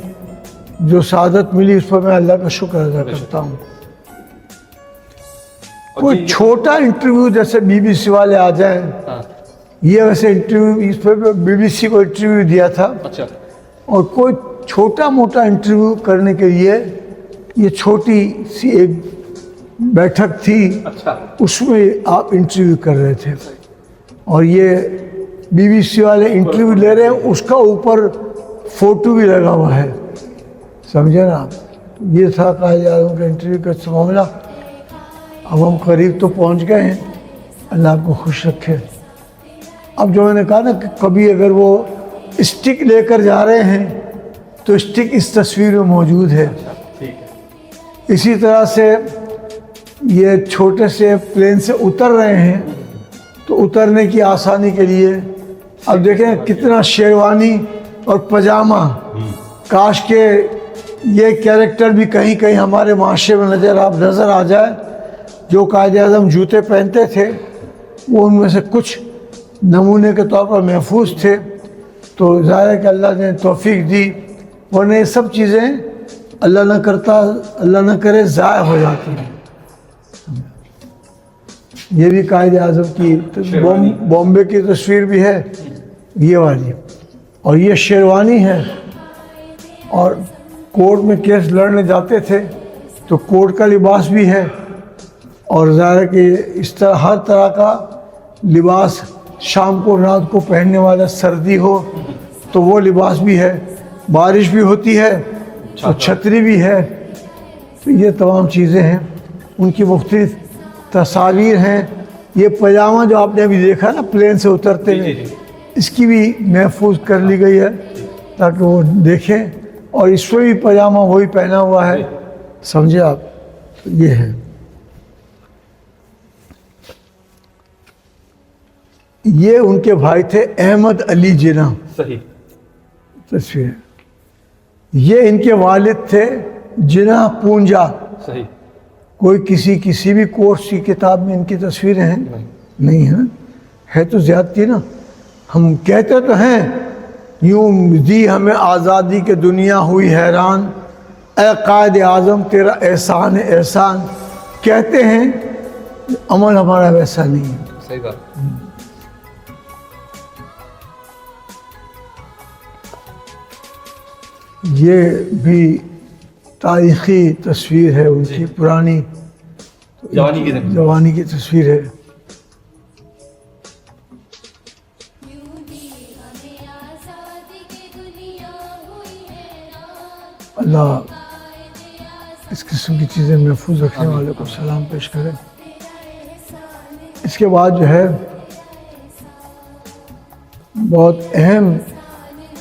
جو سعادت ملی, اس پر میں اللہ کا شکر ادا کرتا ہوں. کوئی چھوٹا انٹرویو جیسے بی بی سی والے آ جائیں, یہ ویسے انٹرویو اس پہ بی بی سی کو انٹرویو دیا تھا, اور کوئی چھوٹا موٹا انٹرویو کرنے کے لیے یہ چھوٹی سی ایک بیٹھک تھی, اس میں آپ انٹرویو کر رہے تھے. اور یہ بی بی سی والے انٹرویو لے رہے ہیں, اس کا اوپر فوٹو بھی لگا ہوا ہے, سمجھے نا. یہ تھا قائد اعظم کا انٹرویو کا معاملہ. اب ہم قریب تو پہنچ گئے ہیں, اللہ آپ کو خوش رکھے. اب جو میں نے کہا نا کہ کبھی اگر وہ اسٹک لے کر جا رہے ہیں تو اسٹک اس تصویر میں موجود ہے. اسی طرح سے یہ چھوٹے سے پلین سے اتر رہے ہیں تو اترنے کی آسانی کے لیے اب دیکھیں کتنا شیروانی اور پاجامہ. کاش کہ یہ کیریکٹر بھی کہیں کہیں ہمارے معاشرے میں نظر آ جائے. جو قائد اعظم جوتے پہنتے تھے وہ ان میں سے کچھ نمونے کے طور پر محفوظ تھے. تو ظاہر ہے کہ اللہ نے توفیق دی, ورنہ یہ سب چیزیں اللہ نہ کرے ضائع ہو جاتی ہیں. یہ بھی قائد اعظم کی بامبے کی تصویر بھی ہے یہ والی, اور یہ شیروانی ہے. اور کورٹ میں کیس لڑنے جاتے تھے تو کورٹ کا لباس بھی ہے, اور ظاہر ہے کہ اس طرح ہر طرح کا لباس, شام کو رات کو پہننے والا, سردی ہو تو وہ لباس بھی ہے, بارش بھی ہوتی ہے تو چھتری بھی ہے. تو یہ تمام چیزیں ہیں, ان کی مختلف تصاویر ہیں. یہ پاجامہ جو آپ نے ابھی دیکھا نا پلین سے اترتے ہوئے, اس کی بھی محفوظ کر لی گئی ہے تاکہ وہ دیکھیں. اور اس میں بھی پاجامہ وہی پہنا ہوا ہے, سمجھے آپ. یہ ہے, یہ ان کے بھائی تھے احمد علی جناح. صحیح تصویر. یہ ان کے والد تھے جناح پونجا. صحیح. کوئی کسی بھی کورس کی کتاب میں ان کی تصویریں ہیں نہیں ہیں. ہے تو زیادتی نا. ہم کہتے تو ہیں یوں دی ہمیں آزادی کے دنیا ہوئی حیران, اے قائد اعظم تیرا احسان ہے احسان. کہتے ہیں عمل ہمارا ویسا نہیں ہے. صحیح بات. یہ بھی تاریخی تصویر ہے ان کی, پرانی جوانی کی تصویر ہے. اللہ اس قسم کی چیزیں محفوظ رکھنے والے کو سلام پیش کرے. اس کے بعد جو ہے بہت اہم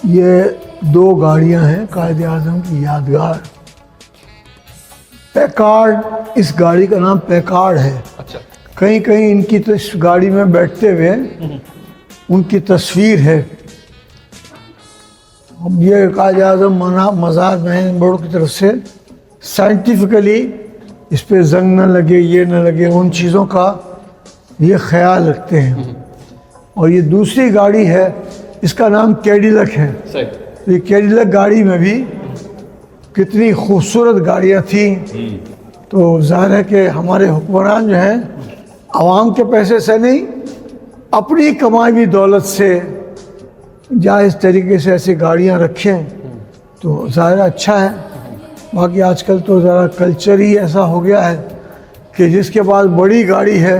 یہ 2 گاڑیاں ہیں قائد اعظم کی یادگار. پیکارڈ, اس گاڑی کا نام پیکارڈ ہے. کہیں کہیں ان کی تو اس گاڑی میں بیٹھتے ہوئے ان کی تصویر ہے. یہ قائد اعظم مزار محن بورڈ کی طرف سے سائنٹیفکلی اس پہ زنگ نہ لگے, یہ نہ لگے, ان چیزوں کا یہ خیال رکھتے ہیں. اور یہ دوسری گاڑی ہے، اس کا نام کیڈیلک ہے. یہ کیڈیلک گاڑی میں بھی کتنی خوبصورت گاڑیاں تھیں. تو ظاہر ہے کہ ہمارے حکمران جو ہیں عوام کے پیسے سے نہیں، اپنی کمائی ہوئی دولت سے جائز طریقے سے ایسی گاڑیاں رکھیں تو ظاہر اچھا ہے. باقی آج کل تو ذرا کلچر ہی ایسا ہو گیا ہے کہ جس کے پاس بڑی گاڑی ہے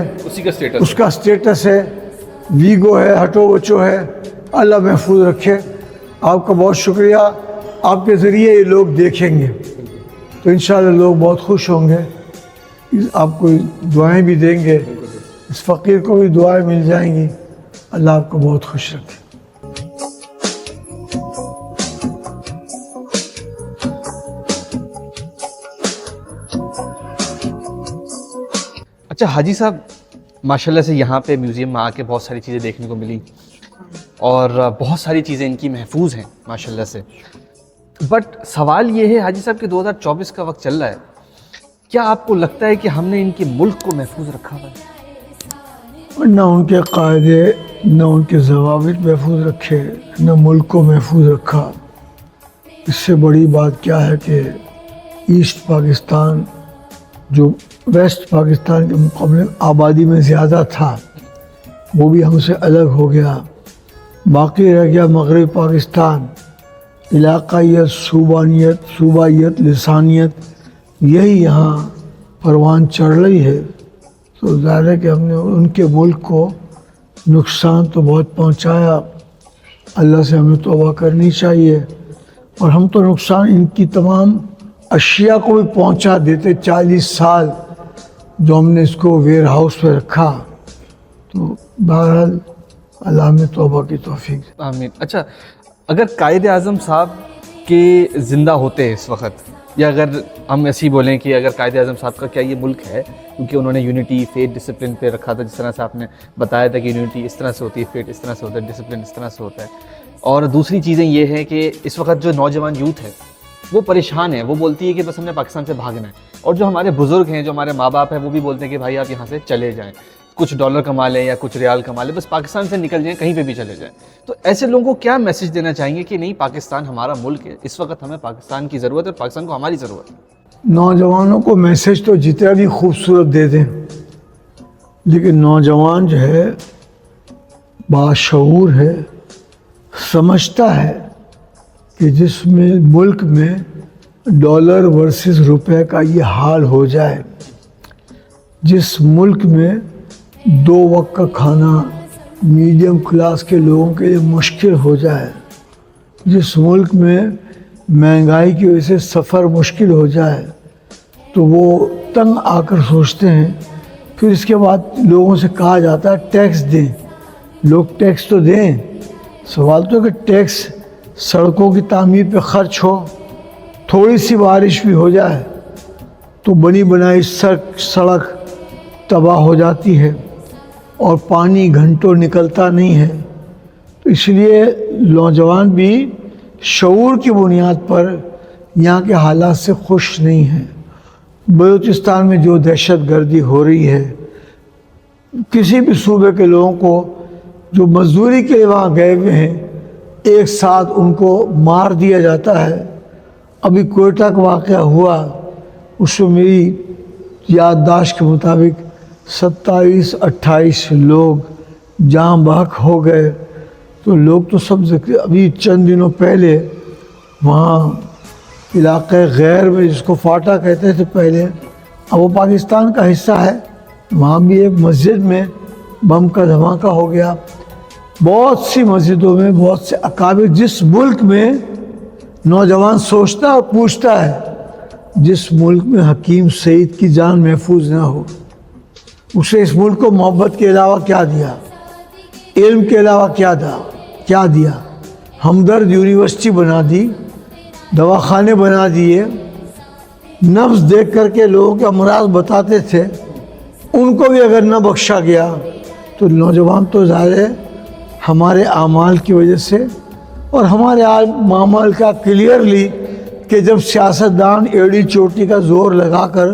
اس کا اسٹیٹس ہے، ویگو ہے، ہٹو بچو ہے. اللہ محفوظ رکھے. آپ کا بہت شکریہ. آپ کے ذریعے یہ لوگ دیکھیں گے تو انشاءاللہ لوگ بہت خوش ہوں گے. آپ کو دعائیں بھی دیں گے، اس فقیر کو بھی دعائیں مل جائیں گی. اللہ آپ کو بہت خوش رکھے. اچھا حاجی صاحب، ماشاءاللہ سے یہاں پہ میوزیم میں آ کے بہت ساری چیزیں دیکھنے کو ملی اور بہت ساری چیزیں ان کی محفوظ ہیں ماشاءاللہ سے. بٹ سوال یہ ہے حاجی صاحب کہ 2024 کا وقت چل رہا ہے، کیا آپ کو لگتا ہے کہ ہم نے ان کے ملک کو محفوظ رکھا ہوا ہے؟ نہ ان کے قاعدے، نہ ان کے ضوابط محفوظ رکھے، نہ ملک کو محفوظ رکھا. اس سے بڑی بات کیا ہے کہ ایسٹ پاکستان جو ویسٹ پاکستان کے مقابلے آبادی میں زیادہ تھا وہ بھی ہم سے الگ ہو گیا. باقی رہ گیا مغرب پاکستان. علاقائیت، صوبائیت، لسانیت، یہی یہاں پروان چڑھ رہی ہے. تو ظاہر ہے کہ ہم نے ان کے ملک کو نقصان تو بہت پہنچایا. اللہ سے ہمیں توبہ کرنی چاہیے. اور ہم تو نقصان ان کی تمام اشیاء کو بھی پہنچا دیتے. 40 سال جو ہم نے اس کو ویئر ہاؤس پہ رکھا. تو بہرحال اللہ میں توبہ کی توفیق. آمین. اچھا، اگر قائد اعظم صاحب کے زندہ ہوتے اس وقت، یا اگر ہم ایسی بولیں کہ اگر قائد اعظم صاحب کا کیا یہ ملک ہے، کیونکہ انہوں نے یونٹی، فیتھ، ڈسپلن پہ رکھا تھا، جس طرح سے آپ نے بتایا تھا کہ یونٹی اس طرح سے ہوتی ہے، فیتھ اس طرح سے ہوتا ہے، ڈسپلن اس طرح سے ہوتا ہے. اور دوسری چیزیں یہ ہے کہ اس وقت جو نوجوان یوتھ ہے وہ پریشان ہے، وہ بولتی ہے کہ بس ہم نے پاکستان سے بھاگنا ہے. اور جو ہمارے بزرگ ہیں، جو ہمارے ماں باپ ہیں، وہ بھی بولتے ہیں کہ بھائی آپ یہاں سے چلے جائیں، کچھ ڈالر کما لیں یا کچھ ریال کما لیں، بس پاکستان سے نکل جائیں، کہیں پہ بھی چلے جائیں. تو ایسے لوگوں کو کیا میسج دینا چاہیں گے کہ نہیں، پاکستان ہمارا ملک ہے، اس وقت ہمیں پاکستان کی ضرورت ہے اور پاکستان کو ہماری ضرورت ہے؟ نوجوانوں کو میسج تو جتنا بھی خوبصورت دے دیں، لیکن نوجوان جو ہے باشعور ہے، سمجھتا ہے کہ جس میں ملک میں ڈالر ورسز روپے کا یہ حال ہو جائے، جس ملک میں 2 وقت کا کھانا میڈیم کلاس کے لوگوں کے لیے مشکل ہو جائے، جس ملک میں مہنگائی کی وجہ سے سفر مشکل ہو جائے، تو وہ تنگ آ کر سوچتے ہیں. پھر اس کے بعد لوگوں سے کہا جاتا ہے ٹیکس دیں. لوگ ٹیکس تو دیں، سوال تو کہ ٹیکس سڑکوں کی تعمیر پہ خرچ ہو. تھوڑی سی بارش بھی ہو جائے تو بنی بنائی سڑک تباہ ہو جاتی ہے اور پانی گھنٹوں نکلتا نہیں ہے. تو اس لیے نوجوان بھی شعور کی بنیاد پر یہاں کے حالات سے خوش نہیں ہیں. بلوچستان میں جو دہشت گردی ہو رہی ہے، کسی بھی صوبے کے لوگوں کو جو مزدوری کے لیے وہاں گئے ہوئے ہیں، ایک ساتھ ان کو مار دیا جاتا ہے. ابھی کوئٹہ کا واقعہ ہوا، اس میں میری یادداشت کے مطابق 27-28 لوگ جاں بحق ہو گئے. تو لوگ تو سب ابھی چند دنوں پہلے وہاں علاقے غیر میں، جس کو فاٹا کہتے تھے پہلے، اب وہ پاکستان کا حصہ ہے، وہاں بھی ایک مسجد میں بم کا دھماکہ ہو گیا. بہت سی مسجدوں میں بہت سے اکابر، جس ملک میں نوجوان سوچتا اور پوچھتا ہے، جس ملک میں حکیم سعید کی جان محفوظ نہ ہو، اسے اس ملک کو محبت کے علاوہ کیا دیا، علم کے علاوہ کیا دیا. ہمدرد یونیورسٹی بنا دی، دواخانے بنا دیے، نبض دیکھ کر کے لوگوں کے امراض بتاتے تھے، ان کو بھی اگر نہ بخشا گیا تو نوجوان تو ظاہر ہے ہمارے اعمال کی وجہ سے، اور ہمارے اعمال کا کلیئرلی کہ جب سیاستدان ایڑی چوٹی کا زور لگا کر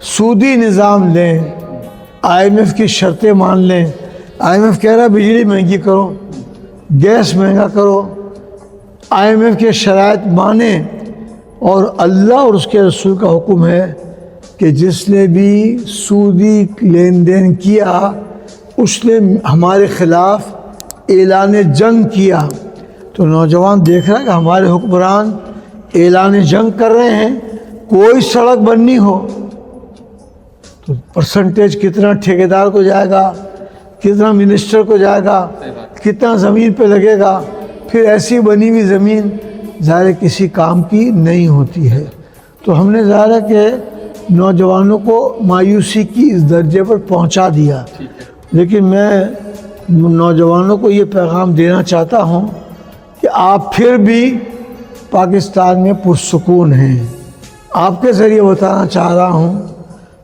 سودی نظام لیں IMF کی شرطیں مان لیں. IMF کہہ رہا ہے بجلی مہنگی کرو, گیس مہنگا کرو. IMF کے شرائط مانیں, اور اللہ اور اس کے رسول کا حکم ہے کہ جس نے بھی سودی لین دین کیا اس نے ہمارے خلاف اعلان جنگ کیا. تو نوجوان دیکھ رہا ہے کہ ہمارے حکمران اعلان جنگ کر رہے ہیں. کوئی سڑک بننی ہو تو پرسنٹیج کتنا ٹھیکیدار کو جائے گا, کتنا منسٹر کو جائے گا, کتنا زمین پہ لگے گا. پھر ایسی بنی ہوئی زمین ظاہر کسی کام کی نہیں ہوتی ہے. تو ہم نے ظاہر ہے کہ نوجوانوں کو مایوسی کی اس درجے پر پہنچا دیا. لیکن میں نوجوانوں کو یہ پیغام دینا چاہتا ہوں کہ آپ پھر بھی پاکستان میں پرسکون ہیں. آپ کے ذریعے بتانا چاہ رہا ہوں,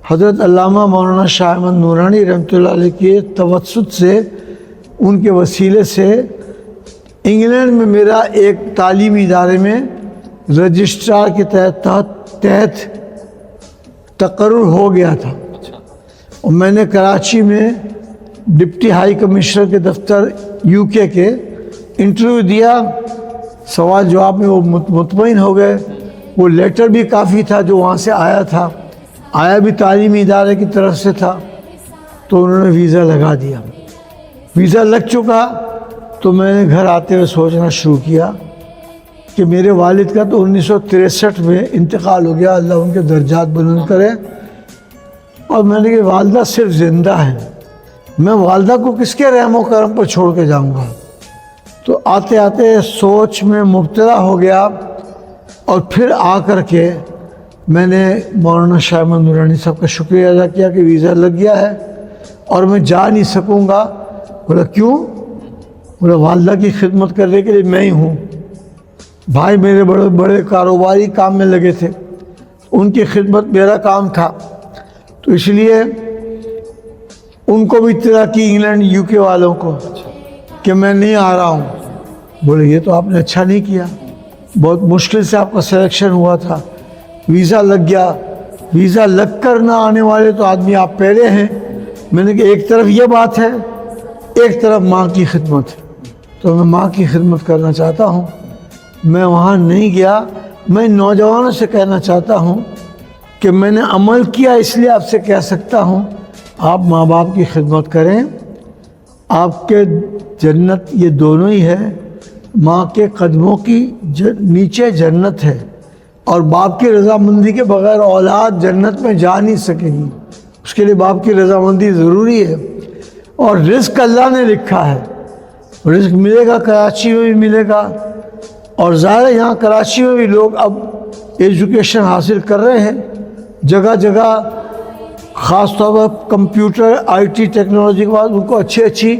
حضرت علامہ مولانا شاہ احمد نورانی رحمۃ اللہ علیہ کے توسط سے, ان کے وسیلے سے انگلینڈ میں میرا ایک تعلیمی ادارے میں رجسٹرار کے تحت تقرر ہو گیا تھا. اور میں نے کراچی میں ڈپٹی ہائی کمشنر کے دفتر UK کے انٹرویو دیا. سوال جواب میں وہ مطمئن ہو گئے. وہ لیٹر بھی کافی تھا جو وہاں سے آیا تھا, آیا بھی تعلیمی ادارے کی طرف سے تھا. تو انہوں نے ویزا لگا دیا. ویزا لگ چکا تو میں نے گھر آتے ہوئے سوچنا شروع کیا کہ میرے والد کا تو 1963 میں انتقال ہو گیا, اللہ ان کے درجات بلند کرے. اور میں نے کہا والدہ صرف زندہ ہیں, میں والدہ کو کس کے رحم و کرم پر چھوڑ کے جاؤں گا. تو آتے آتے سوچ میں مبتلا ہو گیا. اور پھر آ کر کے میں نے مولانا شاہ احمد نورانی صاحب کا شکریہ ادا کیا کہ ویزا لگ گیا ہے اور میں جا نہیں سکوں گا. بولا کیوں؟ بولا والدہ کی خدمت کرنے کے لیے میں ہی ہوں. بھائی میرے بڑے بڑے کاروباری کام میں لگے تھے, ان کی خدمت میرا کام تھا. تو اس لیے ان کو بھی اطلاع کی انگلینڈ UK والوں کو کہ میں نہیں آ رہا ہوں. بولے یہ تو آپ نے اچھا نہیں کیا, بہت مشکل سے آپ کا سلیکشن ہوا تھا, ویزا لگ گیا. ویزا لگ کر نہ آنے والے تو آدمی آپ پہلے ہیں. میں نے کہا ایک طرف یہ بات ہے, ایک طرف ماں کی خدمت. تو میں ماں کی خدمت کرنا چاہتا ہوں. میں وہاں نہیں گیا. میں نوجوانوں سے کہنا چاہتا ہوں کہ میں نے عمل کیا, اس لیے آپ سے کہہ سکتا ہوں آپ ماں باپ کی خدمت کریں. آپ کے جنت یہ دونوں ہی ہے. ماں کے قدموں کی نیچے جنت ہے, اور باپ کی رضامندی کے بغیر اولاد جنت میں جا نہیں سکے گی. اس کے لیے باپ کی رضامندی ضروری ہے. اور رزق اللہ نے لکھا ہے, رزق ملے گا, کراچی میں بھی ملے گا. اور ظاہر ہے یہاں کراچی میں بھی لوگ اب ایجوکیشن حاصل کر رہے ہیں جگہ جگہ, خاص طور پر کمپیوٹر IT ٹیکنالوجی کے بعد ان کو اچھی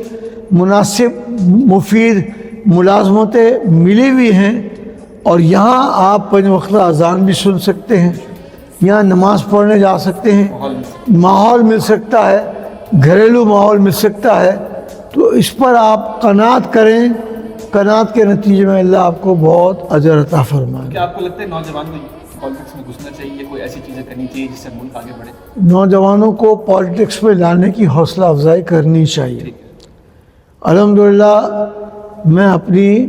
مناسب مفید ملازمتیں ملی ہوئی ہیں. اور یہاں آپ 5 وقت اذان بھی سن سکتے ہیں, یہاں نماز پڑھنے جا سکتے ہیں, ماحول مل سکتا ہے, گھریلو ماحول مل سکتا ہے. تو اس پر آپ قناعت کریں. قناعت کے نتیجے میں اللہ آپ کو بہت اجر عطا فرمائے. کیا آپ کو لگتا ہے نوجوان کو پالیٹکس میں گھسنا چاہیے, کوئی ایسی چیزیں کرنی چاہیے جس سے ملک آگے بڑھے؟ نوجوانوں کو پالیٹکس میں لانے کی حوصلہ افزائی کرنی چاہیے. الحمدللہ میں اپنی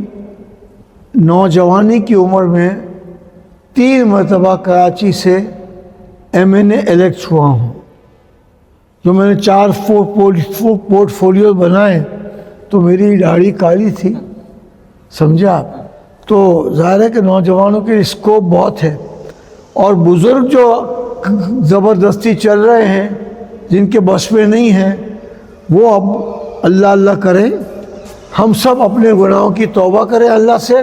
نوجوانی کی عمر میں 3 مرتبہ کراچی سے MNA الیکٹ ہوا ہوں. جو میں نے 4 پورٹ فولیو بنائے تو میری داڑھی کالی تھی, سمجھا آپ. تو ظاہر ہے کہ نوجوانوں کے اسکوپ بہت ہے. اور بزرگ جو زبردستی چل رہے ہیں, جن کے بس میں نہیں ہیں, وہ اب اللہ اللہ کریں. ہم سب اپنے گناہوں کی توبہ کریں اللہ سے.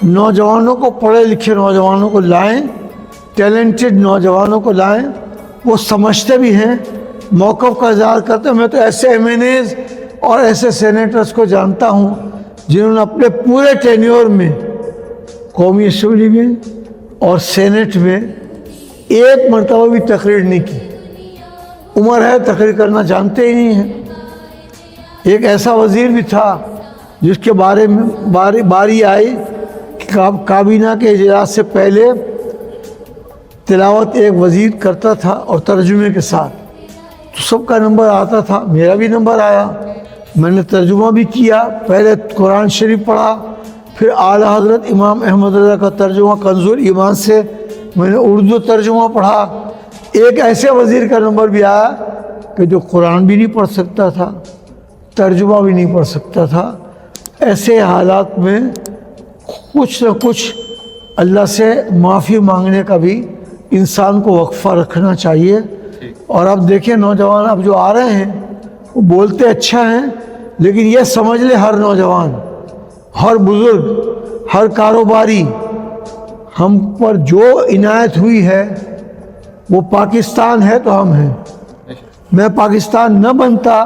نوجوانوں کو, پڑھے لکھے نوجوانوں کو لائیں, ٹیلنٹڈ نوجوانوں کو لائیں. وہ سمجھتے بھی ہیں, موقف کا اظہار کرتے ہیں. میں تو ایسے MNAs اور ایسے سینیٹرز کو جانتا ہوں جنہوں نے اپنے پورے ٹینیور میں قومی اسمبلی میں اور سینٹ میں 1 مرتبہ بھی تقریر نہیں کی. عمر ہے, تقریر کرنا جانتے ہی نہیں ہیں. ایک ایسا وزیر بھی تھا جس کے بارے میں باری آئی کہ کابینہ کے اجلاس سے پہلے تلاوت ایک وزیر کرتا تھا اور ترجمے کے ساتھ. तो सबका नंबर आता था, मेरा भी नंबर आया। मैंने तर्जुमा भी किया, पहले कुरान शरीफ पढ़ा, फिर आला हज़रत इमाम अहमद रज़ा का तर्जुमा कंज़ुल ईमान से मैंने उर्दू तर्जुमा पढ़ा। एक ऐसे वज़ीर का नंबर भी आया कि जो कुरान भी नहीं पढ़ सकता था, तर्जुमा भी नहीं पढ़ सकता था। ऐसे हालात में कुछ न कुछ अल्लाह से माफ़ी मांगने का भी इंसान को वक्फ़ा रखना चाहिए। और अब देखें नौजवान अब जो आ रहे हैं वो बोलते अच्छा हैं, लेकिन ये समझ ले हर नौजवान, हर बुज़ुर्ग, हर कारोबारी, हम पर जो इनायत हुई है वो पाकिस्तान है तो हम हैं। मैं पाकिस्तान न बनता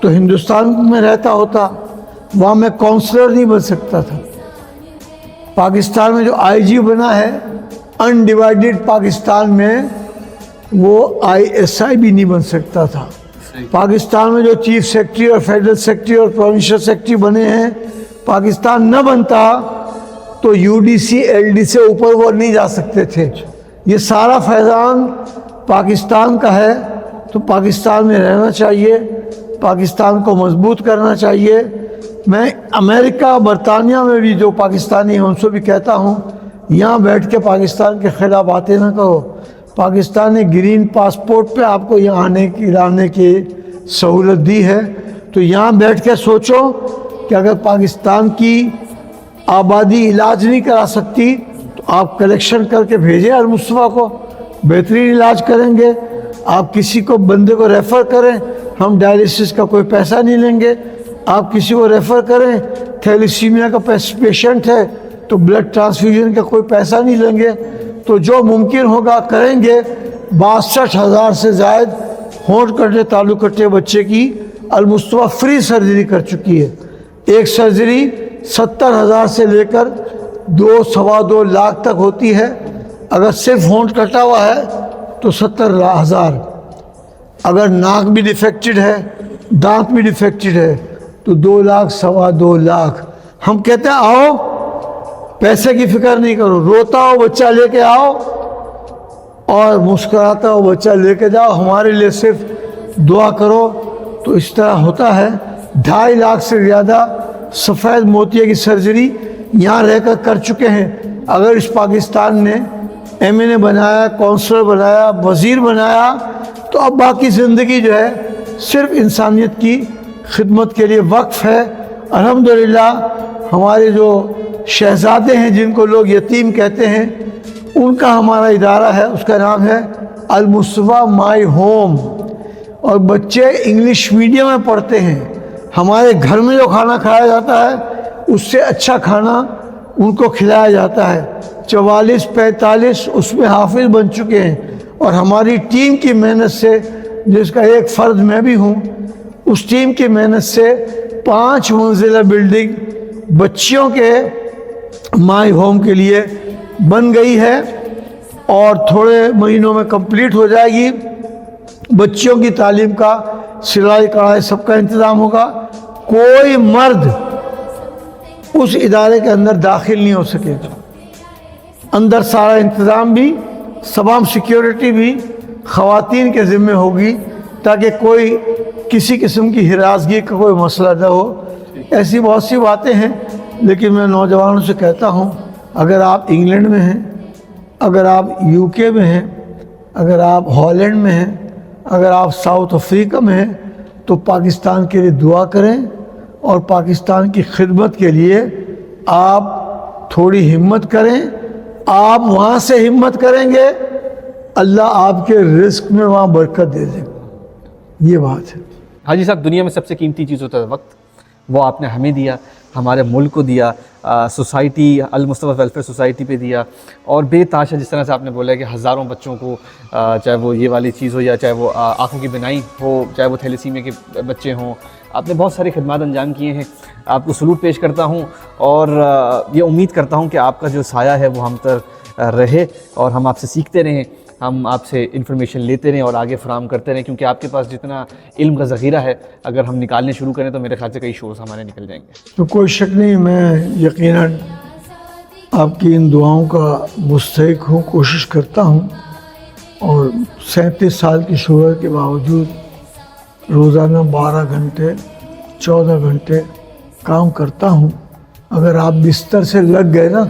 तो हिंदुस्तान में रहता होता, वहाँ मैं काउंसलर नहीं बन सकता था। पाकिस्तान में जो आईजी बना है अनडिवाइडेड पाकिस्तान में, वो आईएसआई भी नहीं बन सकता था। पाकिस्तान में जो चीफ सेक्रेटरी और फेडरल सेक्रेटरी और प्रोविंशियल सेक्रेटरी बने हैं, पाकिस्तान न बनता तो यूडीसी एलडी से ऊपर वो नहीं जा सकते थे। ये सारा फैज़ान पाकिस्तान का है, तो पाकिस्तान में रहना चाहिए, पाकिस्तान को मजबूत करना चाहिए। मैं अमेरिका बरतानिया में भी जो पाकिस्तानी हैं उनसे भी कहता हूँ, यहाँ बैठ के पाकिस्तान के ख़िलाफ़ बातें ना करो। पाकिस्तान ने ग्रीन पासपोर्ट पे आपको यहाँ आने की सहूलत दी है, तो यहाँ बैठ के सोचो कि अगर पाकिस्तान की आबादी इलाज नहीं करा सकती तो आप कलेक्शन करके भेजें अल मुस्तफ़ा को, बेहतरीन इलाज करेंगे। आप किसी को बंदे को रेफ़र करें, हम डायलिसिस का कोई पैसा नहीं लेंगे। आप किसी को रेफ़र करें, थैलेसीमिया का पेशेंट है तो ब्लड ट्रांसफ्यूजन का कोई पैसा नहीं लेंगे। तो जो मुमकिन होगा करेंगे। 62,000 से ज़ायद होंठ कटने ताल्लुक़ कटे बच्चे की अल मुस्तफ़ा फ्री सर्जरी कर चुकी है। एक सर्जरी 70,000 से लेकर 2-2.25 लाख तक होती है। अगर सिर्फ होंठ कटा हुआ है तो 70,000। अगर नाक भी डिफेक्टेड है, दांत भी डिफेक्टेड है तो 2 लाख 2.25 लाख। हम कहते हैं आओ, पैसे की फिक्र नहीं करो, रोता हो बच्चा लेके आओ और मुस्कुराता हो बच्चा लेके जाओ, हमारे लिए सिर्फ दुआ करो। तो इस तरह होता है। 2.5 लाख से ज़्यादा सफ़ेद मोतिया की सर्जरी यहाँ रहकर कर चुके हैं। अगर इस पाकिस्तान ने एमएनए बनाया, काउंसलर बनाया, वज़ीर बनाया, तो अब बाकी ज़िंदगी जो है सिर्फ इंसानियत की खिदमत के लिए वक्फ है। अल्हम्दुलिल्लाह हमारे जो शहज़ादे हैं जिनको लोग यतीम कहते हैं, उनका हमारा इदारा है, उसका नाम है अल मुस्तफ़ा माई होम। और बच्चे इंग्लिश मीडियम में पढ़ते हैं। हमारे घर में जो खाना खाया जाता है उससे अच्छा खाना उनको खिलाया जाता है। 44-45 उसमें हाफिज़ बन चुके हैं। और हमारी टीम की मेहनत से, जिसका एक फ़र्द मैं भी हूँ, उस टीम की मेहनत से 5 मंजिला बिल्डिंग बच्चियों के माई होम के लिए बन गई है और थोड़े महीनों में कंप्लीट हो जाएगी। बच्चियों की तालीम का, सिलाई कढ़ाई सबका इंतज़ाम होगा। कोई मर्द उस इदारे के अंदर दाखिल नहीं हो सकेगा। अंदर सारा इंतज़ाम भी, तमाम सिक्योरिटी भी ख़वातीन के ज़िम्मे होगी, ताकि कोई किसी किस्म की हिरासगी का कोई मसला न हो। ऐसी बहुत सी बातें हैं, लेकिन मैं नौजवानों से कहता हूँ, अगर आप इंग्लैंड में हैं, अगर आप यूके में हैं, अगर आप हॉलैंड में हैं, अगर आप साउथ अफ्रीका में हैं, तो पाकिस्तान के लिए दुआ करें और पाकिस्तान की खिदमत के लिए आप थोड़ी हिम्मत करें। आप वहाँ से हिम्मत करेंगे, अल्लाह आपके रिस्क में वहाँ बरकत दे देगा। ये बात है। हाजी साहब, दुनिया में सबसे कीमती चीज़ होता है वक्त, वो आपने हमें दिया, हमारे मुल्क को दिया, सोसाइटी अल मुस्तफ़ा वेलफेयर सोसाइटी पे दिया। और बेताशा जिस तरह से आपने बोला है कि हज़ारों बच्चों को, चाहे वो ये वाली चीज़ हो या चाहे वो आँखों की बिनाई हो, चाहे वो थैलेसीमिया के बच्चे हों, आपने बहुत सारी खिदमत अंजाम किए हैं। आपको सलूट पेश करता हूँ और ये उम्मीद करता हूँ कि आपका जो साया है वो हम तक रहे और हम आपसे सीखते रहें, हम आपसे इन्फॉर्मेशन लेते रहें और आगे फराम करते रहें, क्योंकि आपके पास जितना इल्म का ज़ख़ीरा है, अगर हम निकालने शुरू करें तो मेरे ख्याल से कई शोर्स हमारे निकल जाएंगे। तो कोई शक नहीं, मैं यकीनन आपकी इन दुआओं का मुस्तहिक़ हूँ, कोशिश करता हूँ। और 37 साल की शुगर के बावजूद रोज़ाना 12 घंटे 14 घंटे काम करता हूँ। अगर आप बिस्तर से लग गए ना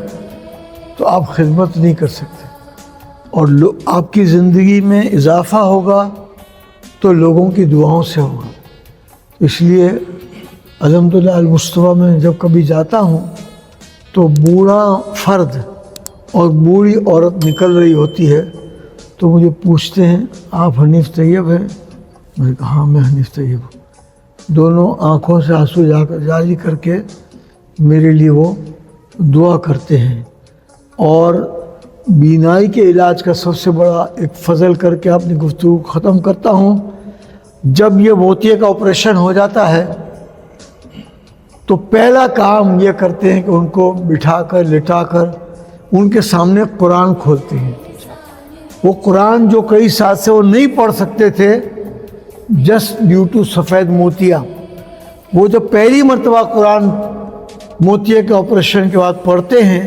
तो आप खिदमत नहीं कर सकते, और आपकी ज़िंदगी में इजाफ़ा होगा तो लोगों की दुआओं से होगा। इसलिए अल्हम्दुलिल्लाह अल-मुस्तफ़ा में जब कभी जाता हूँ तो बूढ़ा फ़र्द और बूढ़ी औरत निकल रही होती है तो मुझे पूछते हैं, आप हनीफ़ तैयब हैं? मैंने कहा हाँ मैं हनीफ़ तैयब हूँ। दोनों आँखों से आंसू जारी करके मेरे लिए वो दुआ करते हैं। और बीमारी के इलाज का सबसे बड़ा एक फ़ज़ल करके अपनी गुफ्तगू ख़त्म करता हूँ। जब ये मोतिये का ऑपरेशन हो जाता है तो पहला काम ये करते हैं कि उनको बिठाकर लिटाकर उनके सामने कुरान खोलते हैं। वो कुरान जो कई साल से वो नहीं पढ़ सकते थे जस्ट ड्यू टू सफ़ेद मोतिया, वो जब पहली मर्तबा कुरान मोतिये के ऑपरेशन के बाद पढ़ते हैं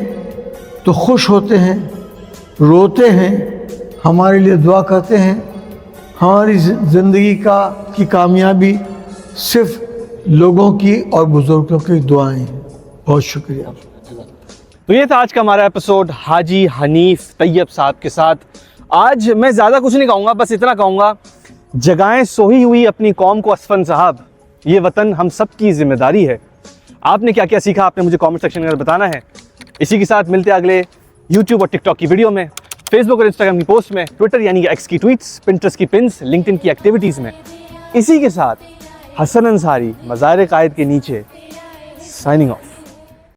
तो खुश होते हैं, रोते हैं, हमारे लिए दुआ करते हैं। हमारी ज़िंदगी की कामयाबी सिर्फ लोगों की और बुज़ुर्गों की दुआएं हैं। बहुत शुक्रिया। तो ये था आज का हमारा एपिसोड हाजी हनीफ़ तैयब साहब के साथ। आज मैं ज़्यादा कुछ नहीं कहूँगा, बस इतना कहूँगा, जगाएं सोई हुई अपनी कौम को असफन साहब, ये वतन हम सब की जिम्मेदारी है। आपने क्या क्या सीखा आपने मुझे कमेंट सेक्शन में बताना है। इसी के साथ मिलते हैं अगले यूट्यूब और टिकटॉक की वीडियो में, फेसबुक और इंस्टाग्राम की पोस्ट में, ट्विटर यानी कि एक्स की ट्वीट्स, पिंटरेस्ट की पिन्स, लिंक्डइन की एक्टिविटीज़ में। इसी के साथ हसन अंसारी मज़ार कायद के नीचे साइनिंग ऑफ।